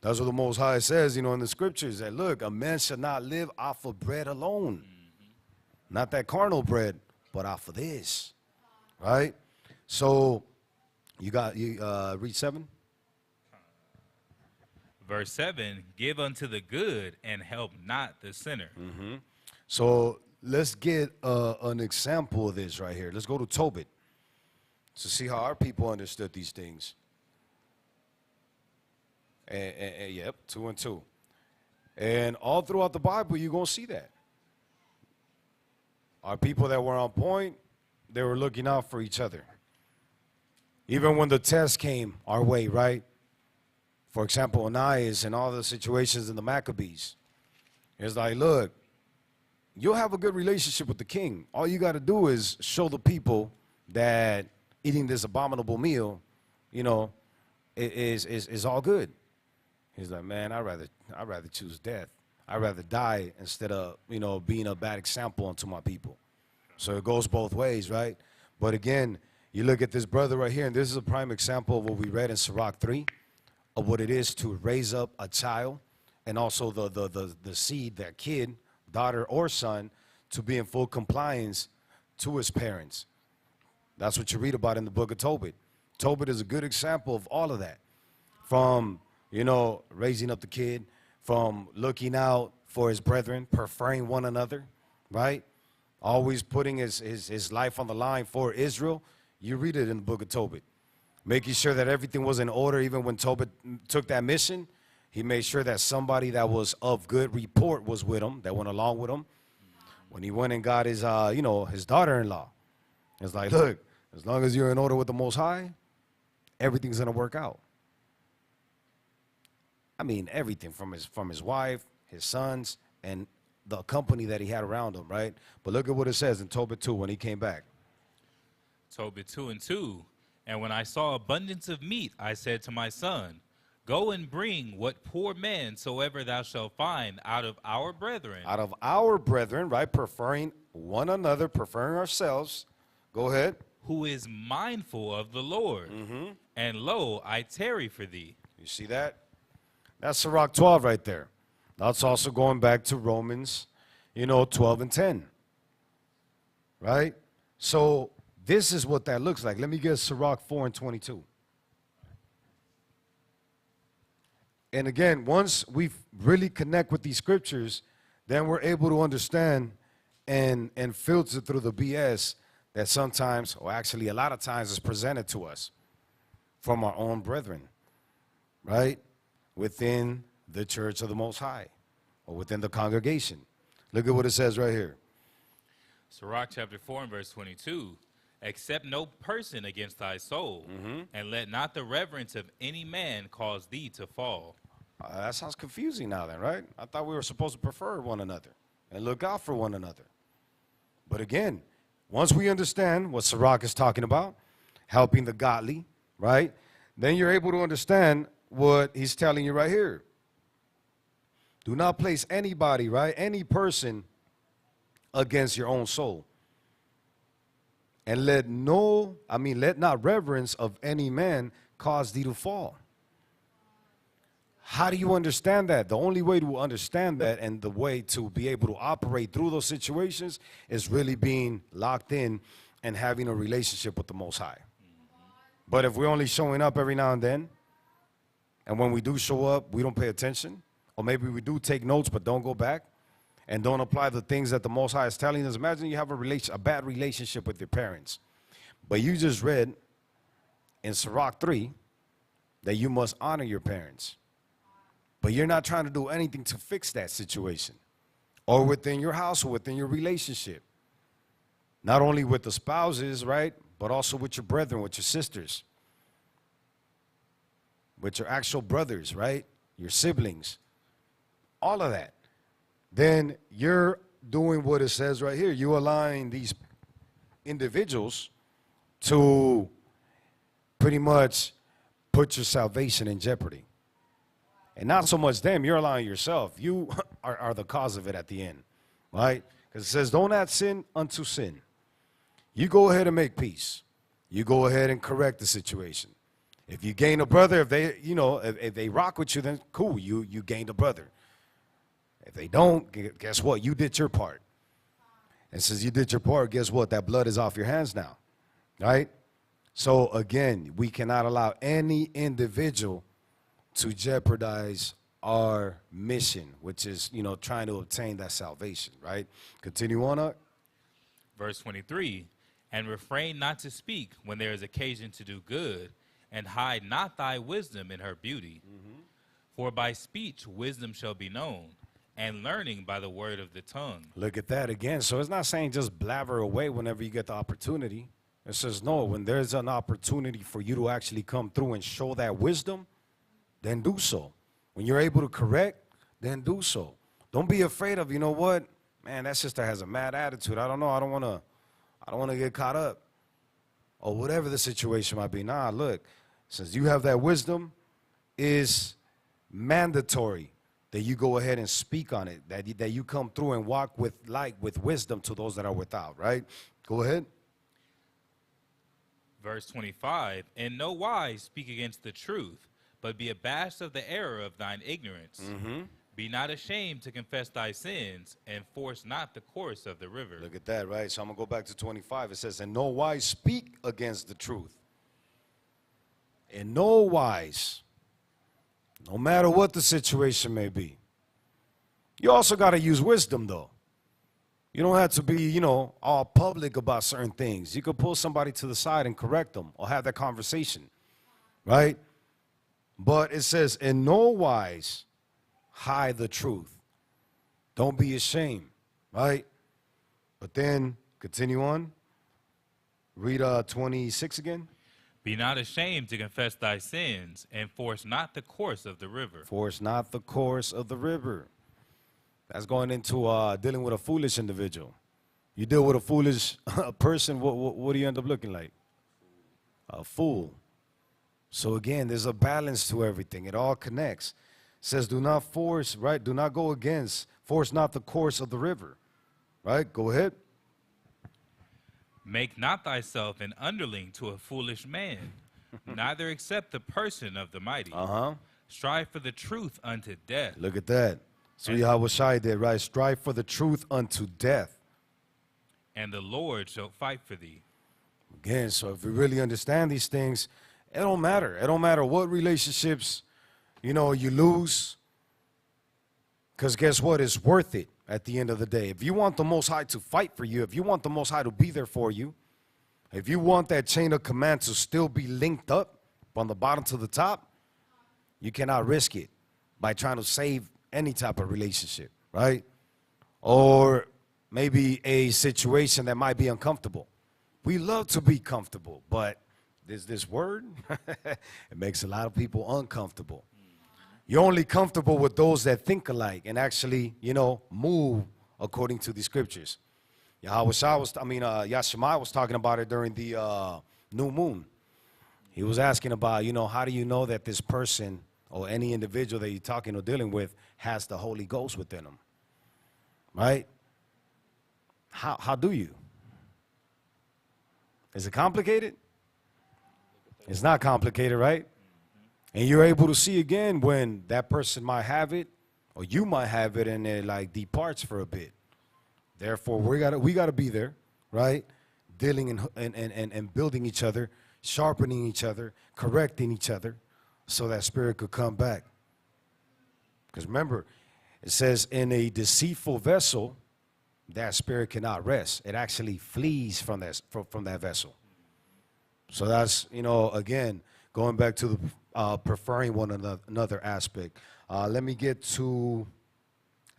That's what the Most High says, you know, in the scriptures, that look, a man shall not live off of bread alone. Not that carnal bread, but off of this, right? So you read 7. Verse 7, give unto the good and help not the sinner. So let's get an example of this right here. Let's go to Tobit to see how our people understood these things. And yep, 2 and 2. And all throughout the Bible, you're going to see that. Our people that were on point, they were looking out for each other. Even when the test came our way, right? For example, Ananias and all the situations in the Maccabees. It's like, look, you'll have a good relationship with the king. All you got to do is show the people that eating this abominable meal, you know, is all good. He's like, man, I'd rather choose death. I'd rather die instead of, you know, being a bad example unto my people. So it goes both ways, right? But again, you look at this brother right here, and this is a prime example of what we read in Sirach 3, of what it is to raise up a child, and also the seed, that kid, daughter or son, to be in full compliance to his parents. That's what you read about in the book of Tobit. Tobit is a good example of all of that. from, raising up the kid, from looking out for his brethren, preferring one another, right? Always putting his life on the line for Israel. You read it in the book of Tobit. Making sure that everything was in order. Even when Tobit took that mission, he made sure that somebody that was of good report was with him, that went along with him. When he went and got his, his daughter-in-law, it's like, look, as long as you're in order with the Most High, everything's going to work out. I mean, everything from his wife, his sons, and the company that he had around him, right? But look at what it says in Tobit 2 when he came back. Tobit 2:2. And when I saw abundance of meat, I said to my son, go and bring what poor man soever thou shalt find out of our brethren. Out of our brethren, right? Preferring one another, preferring ourselves. Go ahead. Who is mindful of the Lord. And lo, I tarry for thee. You see that? That's Sirach 12 right there. That's also going back to Romans, 12 and 10. Right? So this is what that looks like. Let me get Sirach 4 and 22. And again, once we really connect with these scriptures, then we're able to understand and filter through the BS that sometimes, or actually a lot of times, is presented to us from our own brethren, right? Within the church of the Most High, or within the congregation. Look at what it says right here. Sirach chapter 4 and verse 22. Accept no person against thy soul, and let not the reverence of any man cause thee to fall. That sounds confusing now then, right? I thought we were supposed to prefer one another and look out for one another. But again, once we understand what Sirach is talking about, helping the godly, right? Then you're able to understand what he's telling you right here. Do not place anybody, right? Any person against your own soul. And let not reverence of any man cause thee to fall. How do you understand that? The only way to understand that and the way to be able to operate through those situations is really being locked in and having a relationship with the Most High. But if we're only showing up every now and then, and when we do show up, we don't pay attention, or maybe we do take notes but don't go back and don't apply the things that the Most High is telling us. Imagine you have a bad relationship with your parents, but you just read in Sirach 3 that you must honor your parents. But you're not trying to do anything to fix that situation, or within your house or within your relationship. Not only with the spouses, right, but also with your brethren, with your sisters, with your actual brothers, right, your siblings, all of that. Then you're doing what it says right here. You allowing these individuals to pretty much put your salvation in jeopardy. And not so much them, you're allowing yourself. You are the cause of it at the end, right? Because it says, don't add sin unto sin. You go ahead and make peace. You go ahead and correct the situation. If you gain a brother, if they rock with you, then cool, you gained a brother. If they don't, guess what? You did your part. And since you did your part, guess what? That blood is off your hands now, right? So again, we cannot allow any individual to jeopardize our mission, which is, trying to obtain that salvation, right? Continue on up. Verse 23, and refrain not to speak when there is occasion to do good, and hide not thy wisdom in her beauty. For by speech wisdom shall be known, and learning by the word of the tongue. Look at that again. So it's not saying just blabber away whenever you get the opportunity. It says, no, when there's an opportunity for you to actually come through and show that wisdom, then do so. When you're able to correct, then do so. Don't be afraid of, man, that sister has a mad attitude. I don't know. I don't want to get caught up. Or whatever the situation might be. Nah, look, since you have that wisdom, is mandatory that you go ahead and speak on it, that you come through and walk with light, with wisdom to those that are without, right? Go ahead. Verse 25, in no wise speak against the truth, but be abashed of the error of thine ignorance. Be not ashamed to confess thy sins, and force not the course of the river. Look at that, right? So I'm going to go back to 25. It says, in no wise speak against the truth. In no wise. No matter what the situation may be. You also got to use wisdom, though. You don't have to be, all public about certain things. You could pull somebody to the side and correct them or have that conversation, right? But it says, in no wise hide the truth. Don't be ashamed, right? But then, continue on. Read 26 again. Be not ashamed to confess thy sins, and force not the course of the river. Force not the course of the river. That's going into dealing with a foolish individual. You deal with a foolish person, what do you end up looking like? A fool. So again, there's a balance to everything. It all connects. It says, do not force, right? Do not go against, force not the course of the river. Right? Go ahead. Make not thyself an underling to a foolish man, neither accept the person of the mighty. Strive for the truth unto death. Look at that. So Yahweh Shai did, right? Strive for the truth unto death. And the Lord shall fight for thee. Again, so if we really understand these things, it don't matter. It don't matter what relationships, you lose. Because guess what? It's worth it at the end of the day. If you want the Most High to fight for you, if you want the Most High to be there for you, if you want that chain of command to still be linked up from the bottom to the top, you cannot risk it by trying to save any type of relationship, right? Or maybe a situation that might be uncomfortable. We love to be comfortable, but there's this word, it makes a lot of people uncomfortable. You're only comfortable with those that think alike and actually, move according to the scriptures. Yashimai was talking about it during the new moon. He was asking about, how do you know that this person or any individual that you're talking or dealing with has the Holy Ghost within them, right? How do you? Is it complicated? It's not complicated, right? And you're able to see again when that person might have it or you might have it and it departs for a bit. Therefore, we gotta be there, right? Dealing and building each other, sharpening each other, correcting each other so that spirit could come back. Because remember, it says in a deceitful vessel, that spirit cannot rest. It actually flees from that vessel. So that's, again, going back to the preferring one another aspect. Let me get to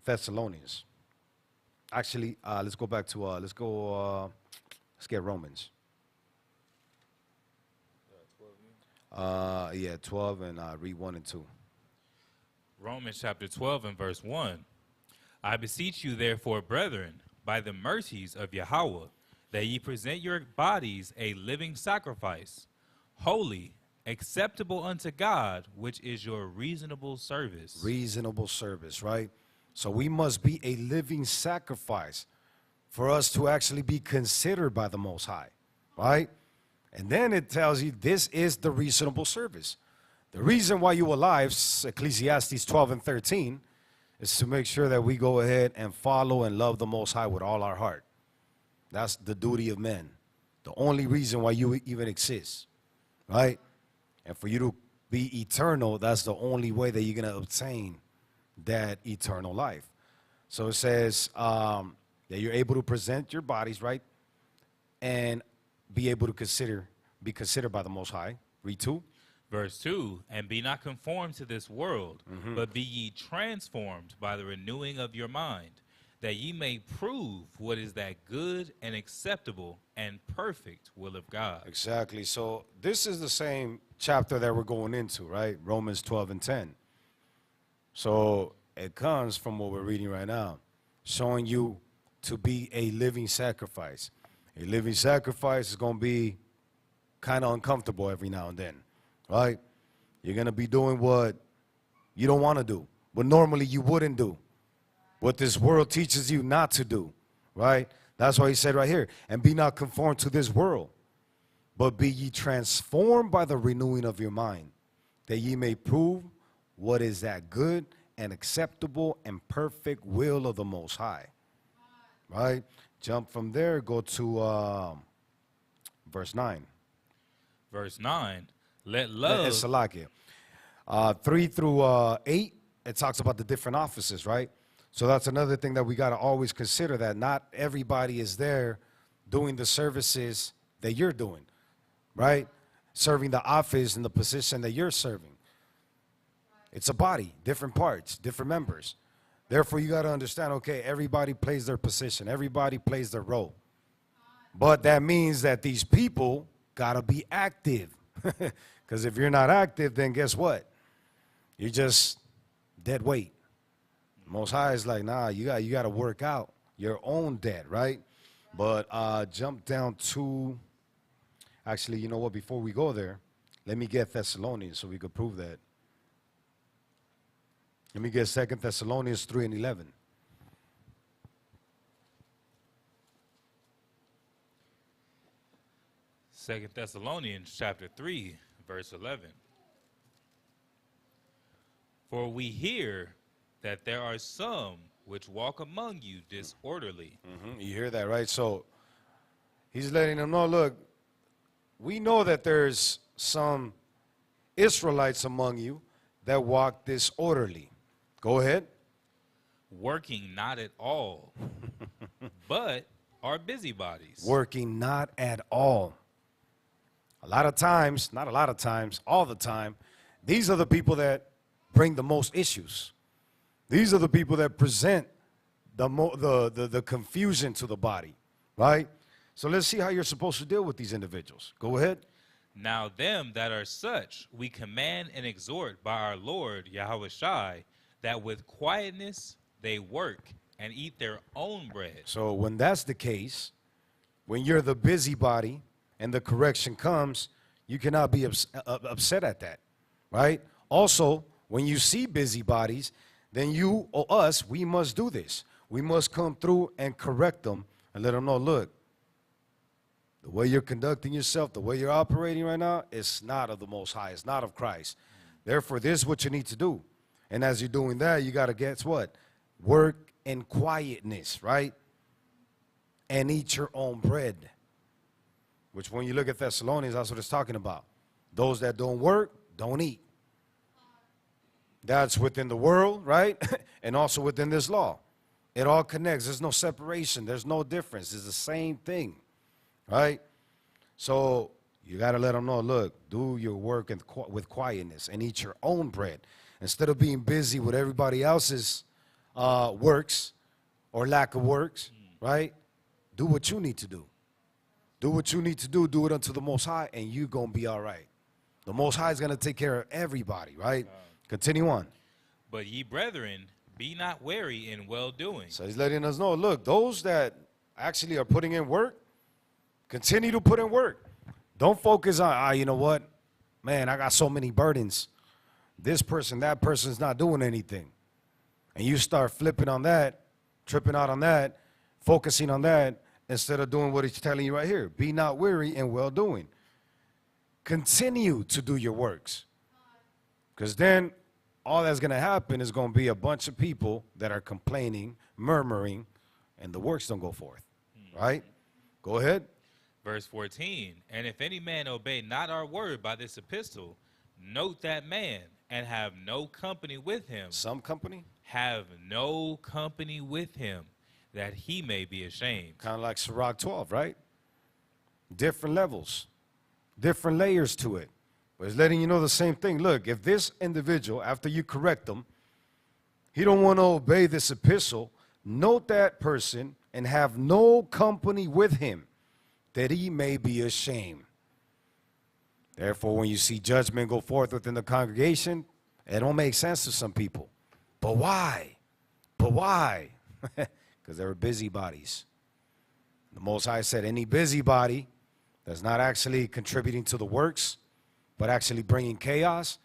Thessalonians. Actually, let's go back to, let's get Romans. 12 and read 1 and 2. Romans chapter 12 and verse 1. I beseech you, therefore, brethren, by the mercies of Yahweh, that ye present your bodies a living sacrifice, holy, acceptable unto God, which is your reasonable service. Reasonable service, right? So we must be a living sacrifice for us to actually be considered by the Most High, right? And then it tells you this is the reasonable service. The reason why you're alive, Ecclesiastes 12 and 13, is to make sure that we go ahead and follow and love the Most High with all our heart. That's the duty of men. The only reason why you even exist, right? And for you to be eternal, that's the only way that you're going to obtain that eternal life. So it says that you're able to present your bodies, right? And be able to be considered by the Most High. Read 2. Verse 2, and be not conformed to this world, but be ye transformed by the renewing of your mind, that ye may prove what is that good and acceptable and perfect will of God. Exactly. So this is the same chapter that we're going into, right? Romans 12 and 10. So it comes from what we're reading right now, showing you to be a living sacrifice. A living sacrifice is going to be kind of uncomfortable every now and then, right? You're going to be doing what you don't want to do, what normally you wouldn't do, what this world teaches you not to do, right? That's why he said right here, and be not conformed to this world, but be ye transformed by the renewing of your mind, that ye may prove what is that good and acceptable and perfect will of the Most High, right? Jump from there, go to verse 9. Verse 9, let love... 3 through 8, it talks about the different offices, right? So that's another thing that we got to always consider, that not everybody is there doing the services that you're doing, right? Serving the office and the position that you're serving. It's a body, different parts, different members. Therefore, you got to understand, okay, everybody plays their position. Everybody plays their role. But that means that these people got to be active. Because if you're not active, then guess what? You're just dead weight. Most High is like, nah, you got to work out your own debt, right? But jump down to, actually, you know what? Before we go there, let me get Thessalonians so we could prove that. Let me get 2 Thessalonians 3 and 11. Second Thessalonians chapter 3, verse 11. For we hear that there are some which walk among you disorderly. You hear that, right? So he's letting them know, look, we know that there's some Israelites among you that walk disorderly. Go ahead. Working not at all, but are busybodies. Working not at all. A lot of times, not a lot of times, all the time, these are the people that bring the most issues. These are the people that present the confusion to the body, right? So let's see how you're supposed to deal with these individuals. Go ahead. Now them that are such we command and exhort by our Lord Yahweh Shai, that with quietness they work and eat their own bread. So when that's the case, when you're the busybody and the correction comes, you cannot be upset at that, right? Also, when you see busybodies, then you or us, we must do this. We must come through and correct them and let them know, look, the way you're conducting yourself, the way you're operating right now, it's not of the Most High. It's not of Christ. Therefore, this is what you need to do. And as you're doing that, you got to guess what? Work in quietness, right? And eat your own bread. Which when you look at Thessalonians, that's what it's talking about. Those that don't work, don't eat. That's within the world, right? And also within this law. It all connects. There's no separation. There's no difference. It's the same thing, right? So you got to let them know, look, do your work with quietness and eat your own bread. Instead of being busy with everybody else's works or lack of works, right? Do what you need to do. Do what you need to do. Do it unto the Most High, and you're going to be all right. The Most High is going to take care of everybody, right? Continue on. But ye brethren, be not weary in well-doing. So he's letting us know, look, those that actually are putting in work, continue to put in work. Don't focus on, you know what? Man, I got so many burdens. This person, that person's not doing anything. And you start flipping on that, tripping out on that, focusing on that, instead of doing what he's telling you right here. Be not weary in well-doing. Continue to do your works. Because then all that's going to happen is going to be a bunch of people that are complaining, murmuring, and the works don't go forth. Right? Go ahead. Verse 14, and if any man obey not our word by this epistle, note that man, and have no company with him. Some company? Have no company with him, that he may be ashamed. Kind of like Sirach 12, right? Different levels, different layers to it. But it's letting you know the same thing. Look, if this individual, after you correct them, he don't want to obey this epistle, note that person and have no company with him, that he may be ashamed. Therefore, when you see judgment go forth within the congregation, it don't make sense to some people. But why? But why? Because they were busybodies. The Most High said any busybody that's not actually contributing to the works, but actually bringing chaos,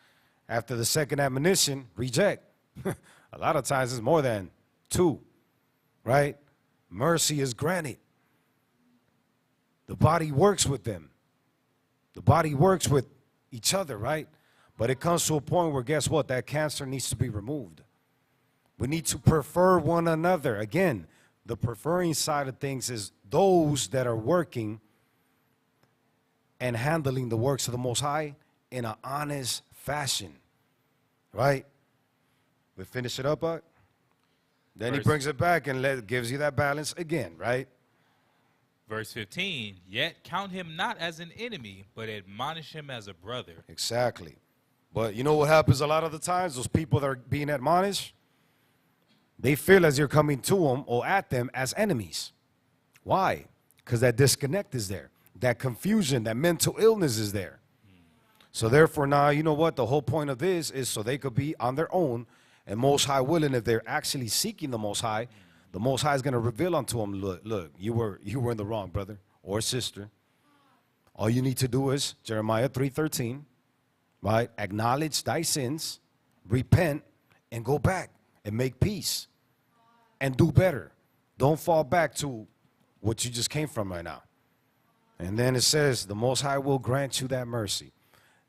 after the second admonition, reject. A lot of times it's more than 2, right? Mercy is granted. The body works with them. The body works with each other, right? But it comes to a point where, guess what? That cancer needs to be removed. We need to prefer one another. Again, the preferring side of things is those that are working and handling the works of the Most High in an honest fashion. right? We finish it up, Buck. Then he Verse- brings it back and gives you that balance again, right? Verse 15, yet count him not as an enemy, but admonish him as a brother. Exactly. But you know what happens a lot of the times? Those people that are being admonished, they feel as you're coming to them or at them as enemies. Why? Because that disconnect is there. That confusion, that mental illness is there. So therefore now, you know what? The whole point of this is so they could be on their own and Most High willing, if they're actually seeking the Most High is going to reveal unto them, look, you were in the wrong, brother or sister. All you need to do is Jeremiah 3:13, right? Acknowledge thy sins, repent, and go back and make peace and do better. Don't fall back to what you just came from right now. And then it says, the Most High will grant you that mercy.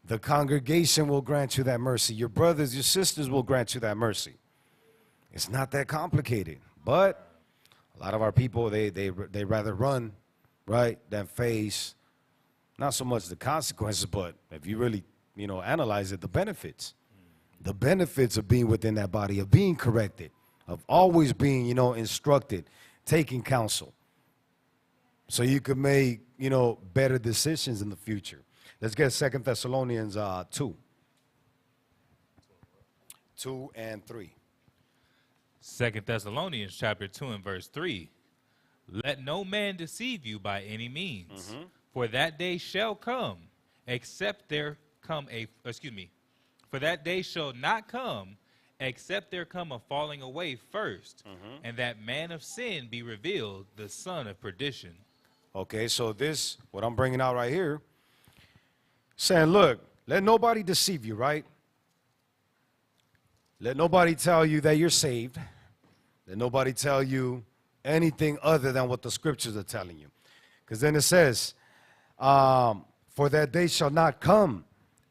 The congregation will grant you that mercy. Your brothers, your sisters will grant you that mercy. It's not that complicated. But a lot of our people, they rather run, right, than face not so much the consequences, but if you really, analyze it, the benefits. The benefits of being within that body, of being corrected, of always being, instructed, taking counsel. So you could make, better decisions in the future. Let's get 2 Thessalonians 2 and 3. 2 Thessalonians chapter 2 and verse 3. Let no man deceive you by any means, for that day shall come, for that day shall not come, except there come a falling away first, and that man of sin be revealed, the son of perdition. Okay, so this, what I'm bringing out right here, saying, look, let nobody deceive you, right? Let nobody tell you that you're saved. Let nobody tell you anything other than what the scriptures are telling you. Because then it says, for that day shall not come,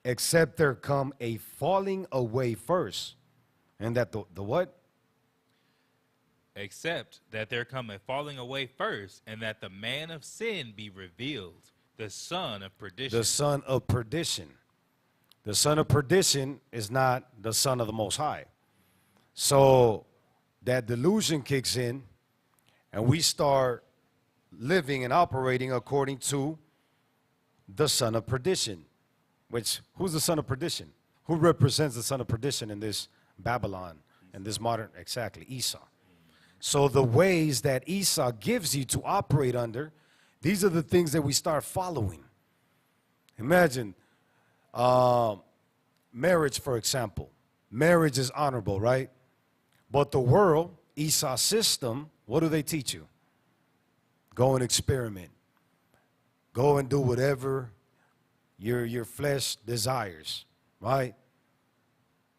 except there come a falling away first. And that the what? Except that there come a falling away first, and that the man of sin be revealed, the son of perdition. The son of perdition. The son of perdition is not the son of the Most High. So that delusion kicks in, and we start living and operating according to the son of perdition. Which, who's the son of perdition? Who represents the son of perdition in this Babylon, in this modern, exactly, Esau. So the ways that Esau gives you to operate under, these are the things that we start following. Imagine marriage, for example. Marriage is honorable, right? But the world, Esau's system, what do they teach you? Go and experiment. Go and do whatever your flesh desires, right?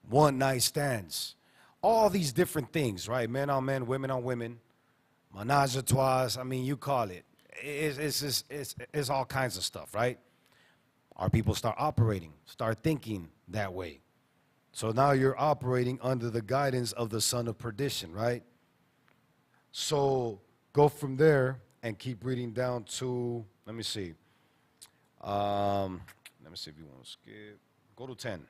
One night stands. All these different things, right? Men on men, women on women, menage a trois, I mean, you call it. It's all kinds of stuff, right? Our people start operating, start thinking that way. So now you're operating under the guidance of the son of perdition, right? So go from there and keep reading down to, let me see. Let me see if you want to skip. Go to 10.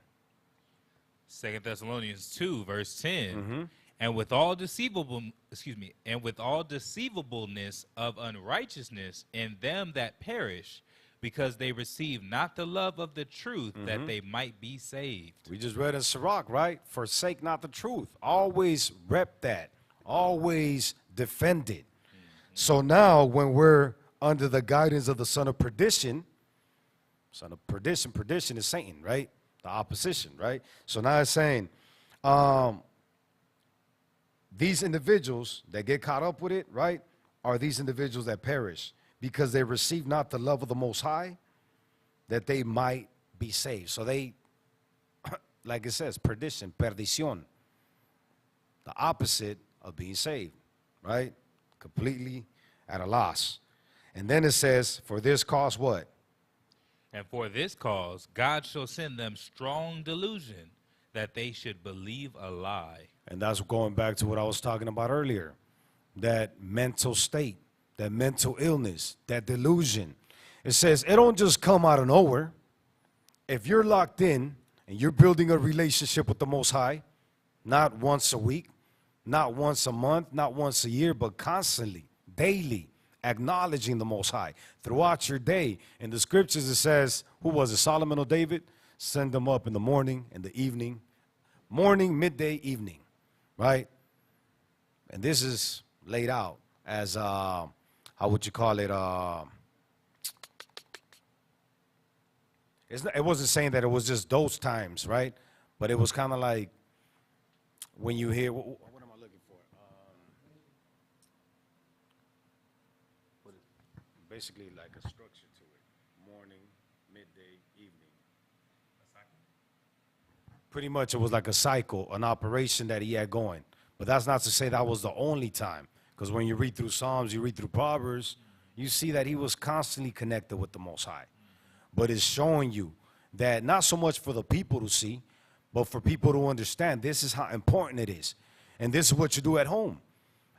2 Thessalonians 2, verse 10. And with all deceivableness of unrighteousness in them that perish, because they receive not the love of the truth, that they might be saved. We just read in Sirach, right? Forsake not the truth. Always rep that. Always defend it. So now when we're under the guidance of the son of perdition is Satan, right? The opposition, right? So now it's saying, these individuals that get caught up with it, right, are these individuals that perish because they receive not the love of the Most High, that they might be saved. So they, like it says, perdition, perdición, the opposite of being saved, right? Completely at a loss. And then it says, for this cause what? And for this cause, God shall send them strong delusion, that they should believe a lie. And that's going back to what I was talking about earlier. That mental state, that mental illness, that delusion. It says it don't just come out of nowhere. If you're locked in and you're building a relationship with the Most High, not once a week, not once a month, not once a year, but constantly, daily, acknowledging the Most High throughout your day. In the scriptures, it says, who was it, Solomon or David? Send them up in the morning, in the evening, morning, midday, evening, right? And this is laid out as, how would you call it? It wasn't saying that it was just those times, right? But it was kind of like when you hear, what am I looking for? Basically like a structure to it. Morning, midday, evening. Pretty much it was like a cycle, an operation that he had going. But that's not to say that was the only time. Because when you read through Psalms, you read through Proverbs, you see that he was constantly connected with the Most High. But it's showing you that not so much for the people to see, but for people to understand this is how important it is. And this is what you do at home.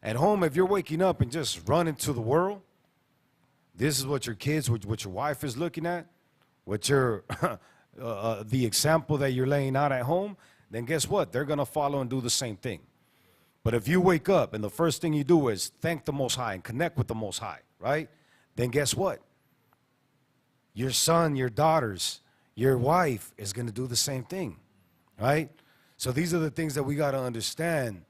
At home, if you're waking up and just running to the world, this is what your kids, what your wife is looking at, what your the example that you're laying out at home, then guess what? They're going to follow and do the same thing. But if you wake up and the first thing you do is thank the Most High and connect with the Most High, right? Then guess what? Your son, your daughters, your wife is going to do the same thing, right? So these are the things that we got to understand,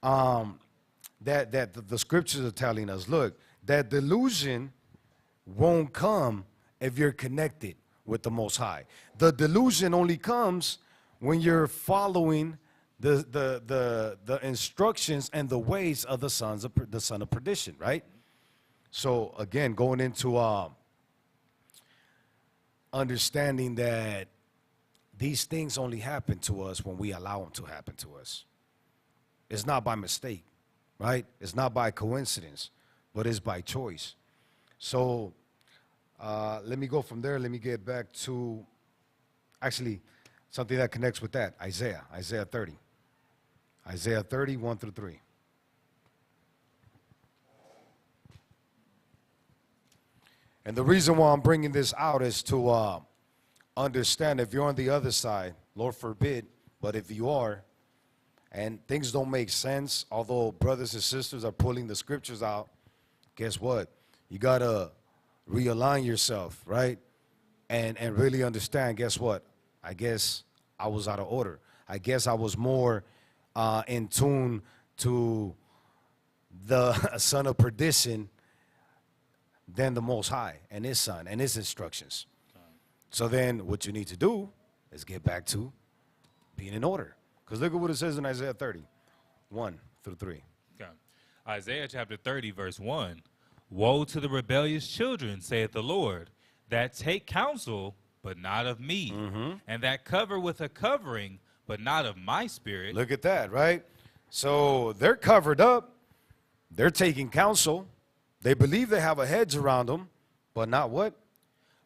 that the scriptures are telling us. Look, that delusion won't come if you're connected with the Most High. The delusion only comes when you're following the instructions and the ways of the son of perdition, right? So again, going into understanding that these things only happen to us when we allow them to happen to us. It's not by mistake, right? It's not by coincidence, but it's by choice. So let me go from there. Let me get back to actually something that connects with that. Isaiah 30. Isaiah 30, 1 through 3. And the reason why I'm bringing this out is to understand if you're on the other side, Lord forbid, but if you are, and things don't make sense, although brothers and sisters are pulling the scriptures out, guess what? You got to realign yourself, right? And really understand, guess what? I guess I was out of order. I guess I was more in tune to the son of perdition than the Most High and his son and his instructions. So then what you need to do is get back to being in order. Because look at what it says in Isaiah 30, 1 through 3. Okay. Isaiah chapter 30, verse 1. Woe to the rebellious children, saith the Lord, that take counsel, but not of me, and that cover with a covering, but not of my spirit. Look at that, right? So they're covered up. They're taking counsel. They believe they have a hedge around them, but not what?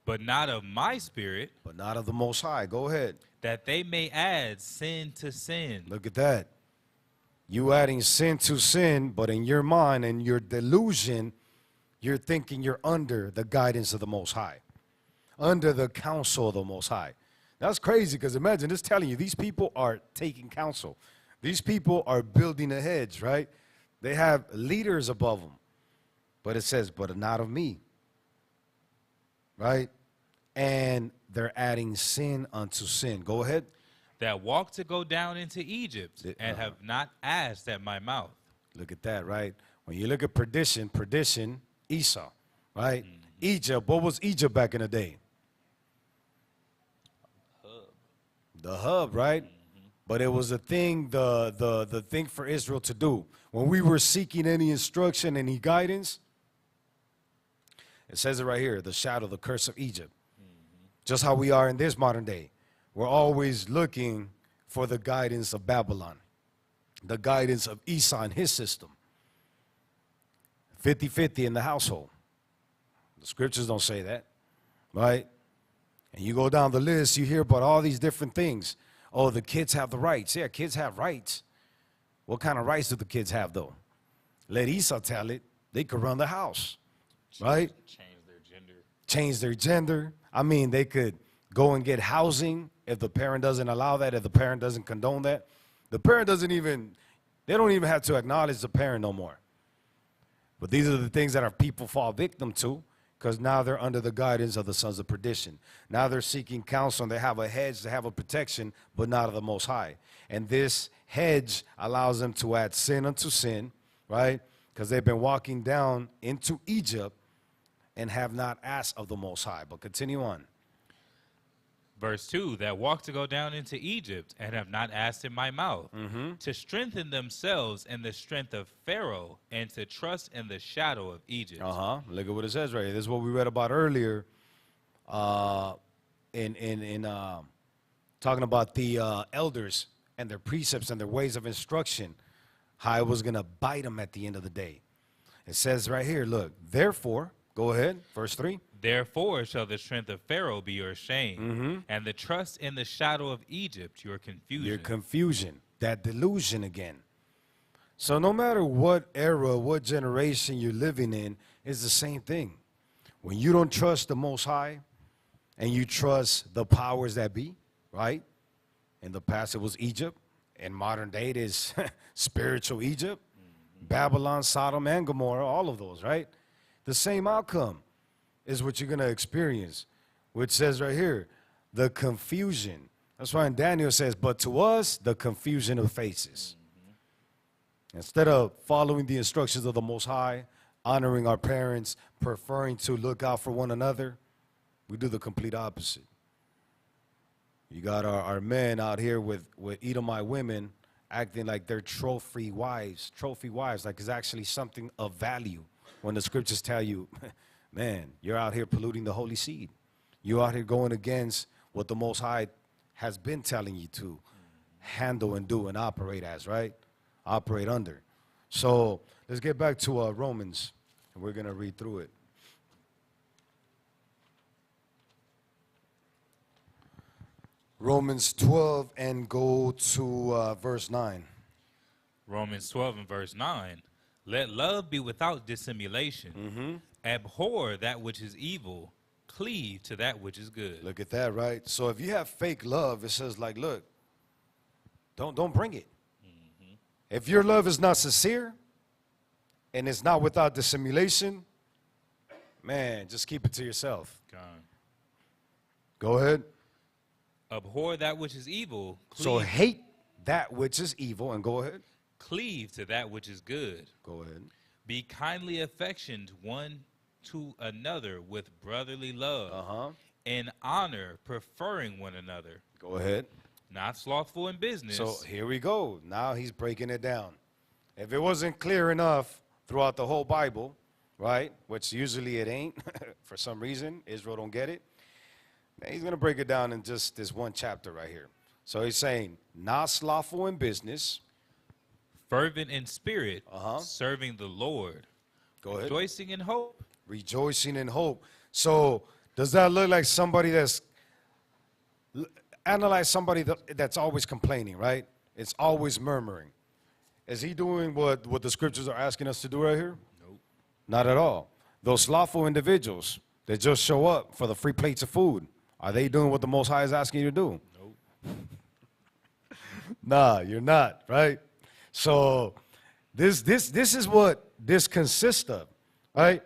But not of my spirit. But not of the Most High. Go ahead. That they may add sin to sin. Look at that. You adding sin to sin, but in your mind and your delusion, you're thinking you're under the guidance of the Most High, under the counsel of the Most High. That's crazy, because imagine, it's telling you, these people are taking counsel. These people are building a hedge, right? They have leaders above them. But it says, but not of me, right? And they're adding sin unto sin. Go ahead. That walk to go down into Egypt and have not asked at my mouth. Look at that, right? When you look at perdition, Esau, right? Egypt, what was Egypt back in the day? The hub, right? But it was a thing, the thing for Israel to do. When we were seeking any instruction, any guidance, it says it right here, the shadow, the curse of Egypt. Just how we are in this modern day. We're always looking for the guidance of Babylon, the guidance of Esau and his system. 50-50 in the household. The scriptures don't say that, right? And you go down the list, you hear about all these different things. Oh, the kids have the rights. Yeah, kids have rights. What kind of rights do the kids have, though? Let Esau tell it. They could run the house, right? Change their gender. Change their gender. I mean, they could go and get housing if the parent doesn't allow that, if the parent doesn't condone that, the parent doesn't even, they don't even have to acknowledge the parent no more. But these are the things that our people fall victim to, because now they're under the guidance of the sons of perdition. Now they're seeking counsel, and they have a hedge, they have a protection, but not of the Most High. And this hedge allows them to add sin unto sin, right? Because they've been walking down into Egypt and have not asked of the Most High. But continue on. Verse 2, that walk to go down into Egypt and have not asked in my mouth, to strengthen themselves in the strength of Pharaoh and to trust in the shadow of Egypt. Look at what it says right here. This is what we read about earlier in talking about the elders and their precepts and their ways of instruction, how it was going to bite them at the end of the day. It says right here, look, therefore, go ahead, verse 3. Therefore shall the strength of Pharaoh be your shame, and the trust in the shadow of Egypt your confusion. Your confusion, that delusion again. So no matter what era, what generation you're living in, it's the same thing. When you don't trust the Most High and you trust the powers that be, right? In the past it was Egypt. In modern day it is spiritual Egypt, Babylon, Sodom, and Gomorrah, all of those, right? The same outcome is what you're going to experience, which says right here, the confusion. That's why in Daniel says, but to us, the confusion of faces. Instead of following the instructions of the Most High, honoring our parents, preferring to look out for one another, we do the complete opposite. You got our men out here with Edomite women acting like they're trophy wives, like it's actually something of value when the scriptures tell you, man, you're out here polluting the holy seed. You're out here going against what the Most High has been telling you to handle and do and operate as, right? Operate under. So let's get back to Romans, and we're going to read through it. Romans 12 and go to verse 9. Romans 12 and verse 9. Let love be without dissimulation. Abhor that which is evil. Cleave to that which is good. Look at that, right? So if you have fake love, it says like, look, don't bring it. If your love is not sincere and it's not without dissimulation, man, just keep it to yourself. God. Go ahead. Abhor that which is evil. So hate that which is evil, and go ahead. Cleave to that which is good. Go ahead. Be kindly affectioned one to another with brotherly love, in honor, preferring one another. Go ahead. Not slothful in business. So here we go. Now he's breaking it down. If it wasn't clear enough throughout the whole Bible, right, which usually it ain't, for some reason, Israel don't get it, now he's going to break it down in just this one chapter right here. So he's saying, not slothful in business. Fervent in spirit, serving the Lord. Go ahead. Rejoicing in hope. Rejoicing in hope. So does that look like somebody analyze somebody that's always complaining, right? It's always murmuring. Is he doing what the scriptures are asking us to do right here? Nope. Not at all. Those slothful individuals that just show up for the free plates of food, are they doing what the Most High is asking you to do? Nope. Nah, you're not, right? So this is what this consists of, right?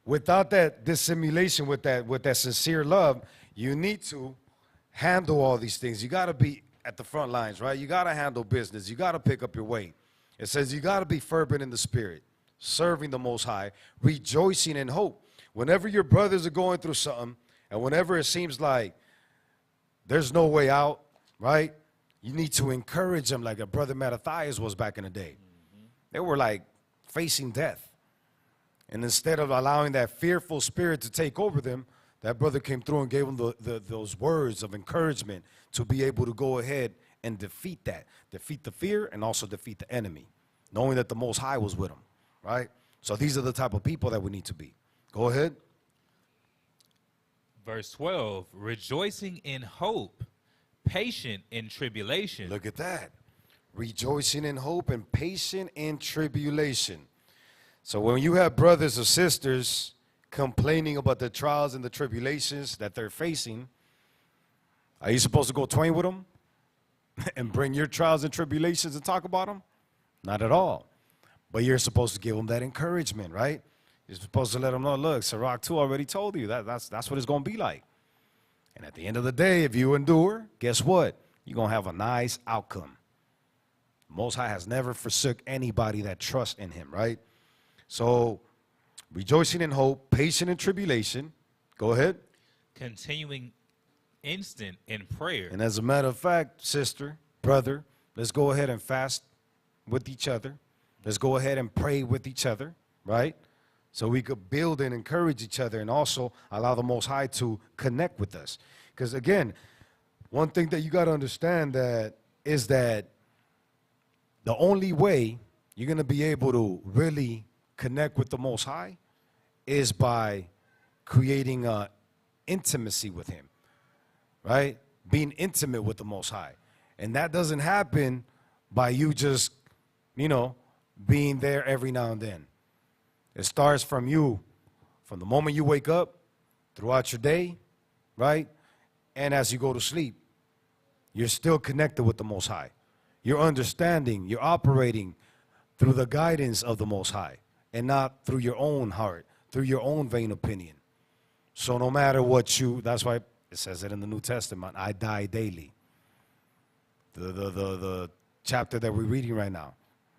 Without that dissimulation, with that sincere love, you need to handle all these things. You got to be at the front lines, right? You got to handle business. You got to pick up your weight. It says you got to be fervent in the spirit, serving the Most High, rejoicing in hope. Whenever your brothers are going through something, and whenever it seems like there's no way out, right? You need to encourage them like a brother Mattathias was back in the day. They were like facing death. And instead of allowing that fearful spirit to take over them, that brother came through and gave them those words of encouragement to be able to go ahead and defeat that. Defeat the fear and also defeat the enemy, knowing that the Most High was with them, right? So these are the type of people that we need to be. Go ahead. Verse 12, rejoicing in hope, patient in tribulation. Look at that. Rejoicing in hope and patient in tribulation. So when you have brothers or sisters complaining about the trials and the tribulations that they're facing, Are you supposed to go twain with them and bring your trials and tribulations and talk about them? Not at all. But you're supposed to give them that encouragement, right? You're supposed to let them know, look, Sirach 2 already told you that's what it's going to be like. And at the end of the day, if you endure, guess what? You're going to have a nice outcome. Most High has never forsook anybody that trusts in him, right? So, rejoicing in hope, patient in tribulation. Go ahead. Continuing instant in prayer. And as a matter of fact, sister, brother, let's go ahead and fast with each other. Let's go ahead and pray with each other, right? So we could build and encourage each other and also allow the Most High to connect with us. Because again, one thing that you got to understand is that the only way you're going to be able to really connect with the Most High is by creating an intimacy with him, right? Being intimate with the Most High. And that doesn't happen by you just, being there every now and then. It starts from you, from the moment you wake up, throughout your day, right? And as you go to sleep, you're still connected with the Most High. You're understanding, you're operating through the guidance of the Most High and not through your own heart, through your own vain opinion. So no matter what that's why it says it in the New Testament, I die daily. The chapter that we're reading right now,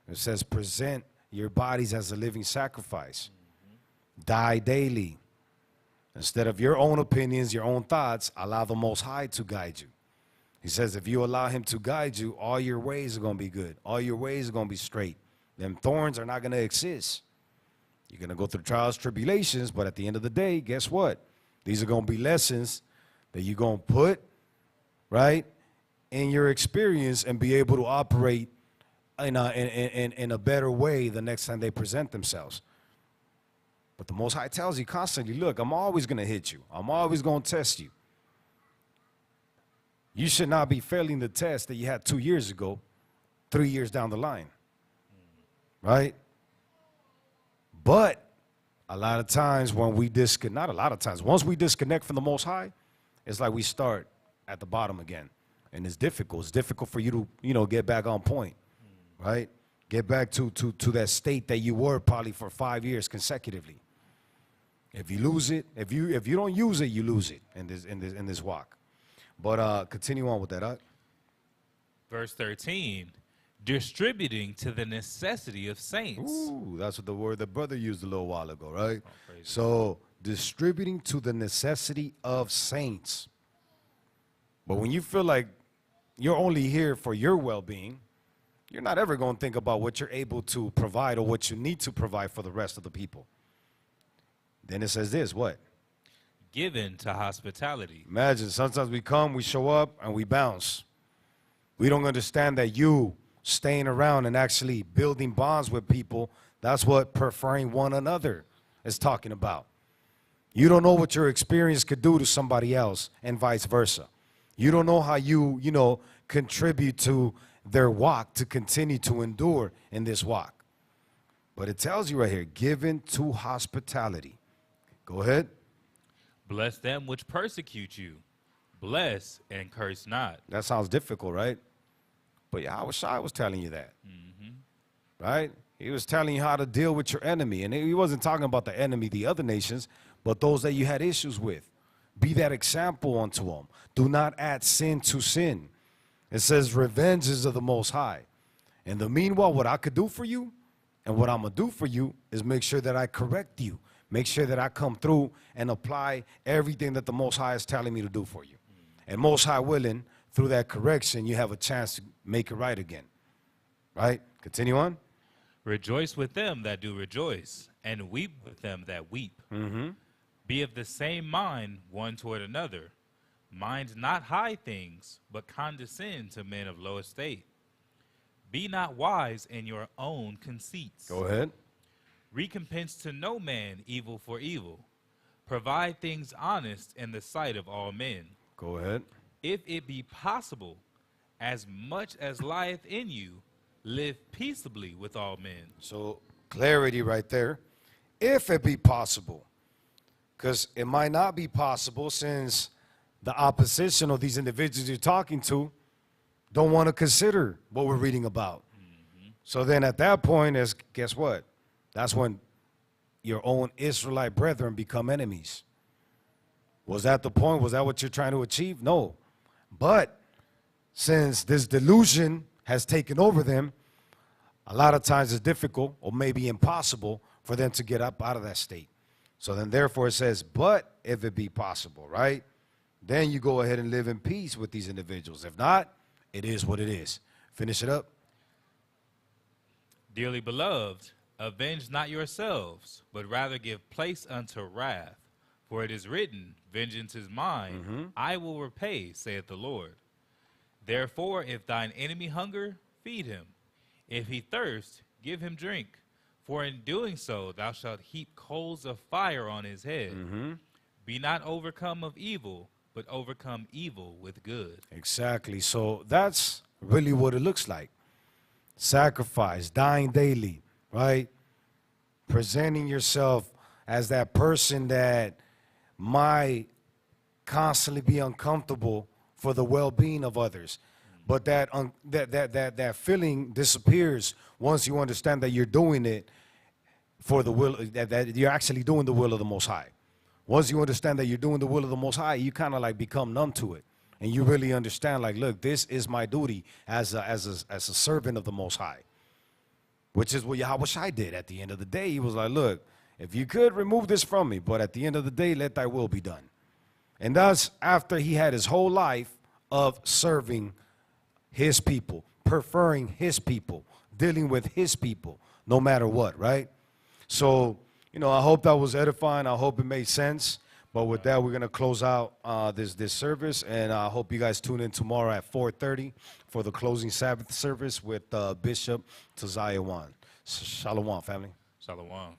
it says present your bodies as a living sacrifice. Die daily. Instead of your own opinions, your own thoughts, allow the Most High to guide you. He says if you allow him to guide you, all your ways are going to be good. All your ways are going to be straight. Them thorns are not going to exist. You're going to go through trials, tribulations, but at the end of the day, guess what? These are going to be lessons that you're going to put, right, in your experience and be able to operate in a better way the next time they present themselves. But the Most High tells you constantly, look, I'm always going to hit you. I'm always going to test you. You should not be failing the test that you had 2 years ago, 3 years down the line, right? But a lot of times when we not a lot of times, once we disconnect from the Most High, it's like we start at the bottom again. And it's difficult. It's difficult for you to, get back on point, right? Get back to that state that you were probably for 5 years consecutively. If you lose it, if you don't use it, you lose it in this walk. But continue on with that. Verse 13, distributing to the necessity of saints. Ooh, that's what the word the brother used a little while ago, right? So distributing to the necessity of saints. But when you feel like you're only here for your well-being, you're not ever going to think about what you're able to provide or what you need to provide for the rest of the people. Then it says this, what? Given to hospitality. Imagine, sometimes we come, we show up, and we bounce. We don't understand that you staying around and actually building bonds with people, that's what preferring one another is talking about. You don't know what your experience could do to somebody else and vice versa. You don't know how you contribute to their walk to continue to endure in this walk. But it tells you right here, given to hospitality. Go ahead. Bless them which persecute you. Bless and curse not. That sounds difficult, right? But Yahweh Shai was telling you that. Right? He was telling you how to deal with your enemy. And he wasn't talking about the enemy, the other nations, but those that you had issues with. Be that example unto them. Do not add sin to sin. It says revenge is of the Most High. In the meanwhile, what I could do for you and what I'm going to do for you is make sure that I correct you. Make sure that I come through and apply everything that the Most High is telling me to do for you. And Most High willing, through that correction, you have a chance to make it right again. Right? Continue on. Rejoice with them that do rejoice, and weep with them that weep. Be of the same mind one toward another. Mind not high things, but condescend to men of low estate. Be not wise in your own conceits. Go ahead. Recompense to no man evil for evil. Provide things honest in the sight of all men. Go ahead. If it be possible, as much as lieth in you, live peaceably with all men. So clarity right there. If it be possible. Because it might not be possible since the opposition or these individuals you're talking to don't want to consider what we're reading about. So then at that point, guess what? That's when your own Israelite brethren become enemies. Was that the point? Was that what you're trying to achieve? No. But since this delusion has taken over them, a lot of times it's difficult or maybe impossible for them to get up out of that state. So then therefore it says, but if it be possible, right? Then you go ahead and live in peace with these individuals. If not, it is what it is. Finish it up. Dearly beloved, avenge not yourselves, but rather give place unto wrath. For it is written, vengeance is mine, I will repay, saith the Lord. Therefore, if thine enemy hunger, feed him. If he thirst, give him drink. For in doing so, thou shalt heap coals of fire on his head. Be not overcome of evil, but overcome evil with good. Exactly. So that's really what it looks like. Sacrifice, dying daily, right? Presenting yourself as that person that might constantly be uncomfortable for the well-being of others. But that feeling disappears once you understand that you're doing it for the will, that you're actually doing the will of the Most High. Once you understand that you're doing the will of the Most High, you kind of like become numb to it. And you really understand, like, look, this is my duty as a servant of the Most High. Which is what Yahweh Shai did at the end of the day. He was like, look, if you could remove this from me, but at the end of the day, let thy will be done. And thus, after he had his whole life of serving his people, preferring his people, dealing with his people, no matter what, right? So, you know, I hope that was edifying. I hope it made sense. But with that, we're going to close out this service, and I hope you guys tune in tomorrow at 4:30 for the closing Sabbath service with Bishop Taziah Wan. Shalom, family. Shalom.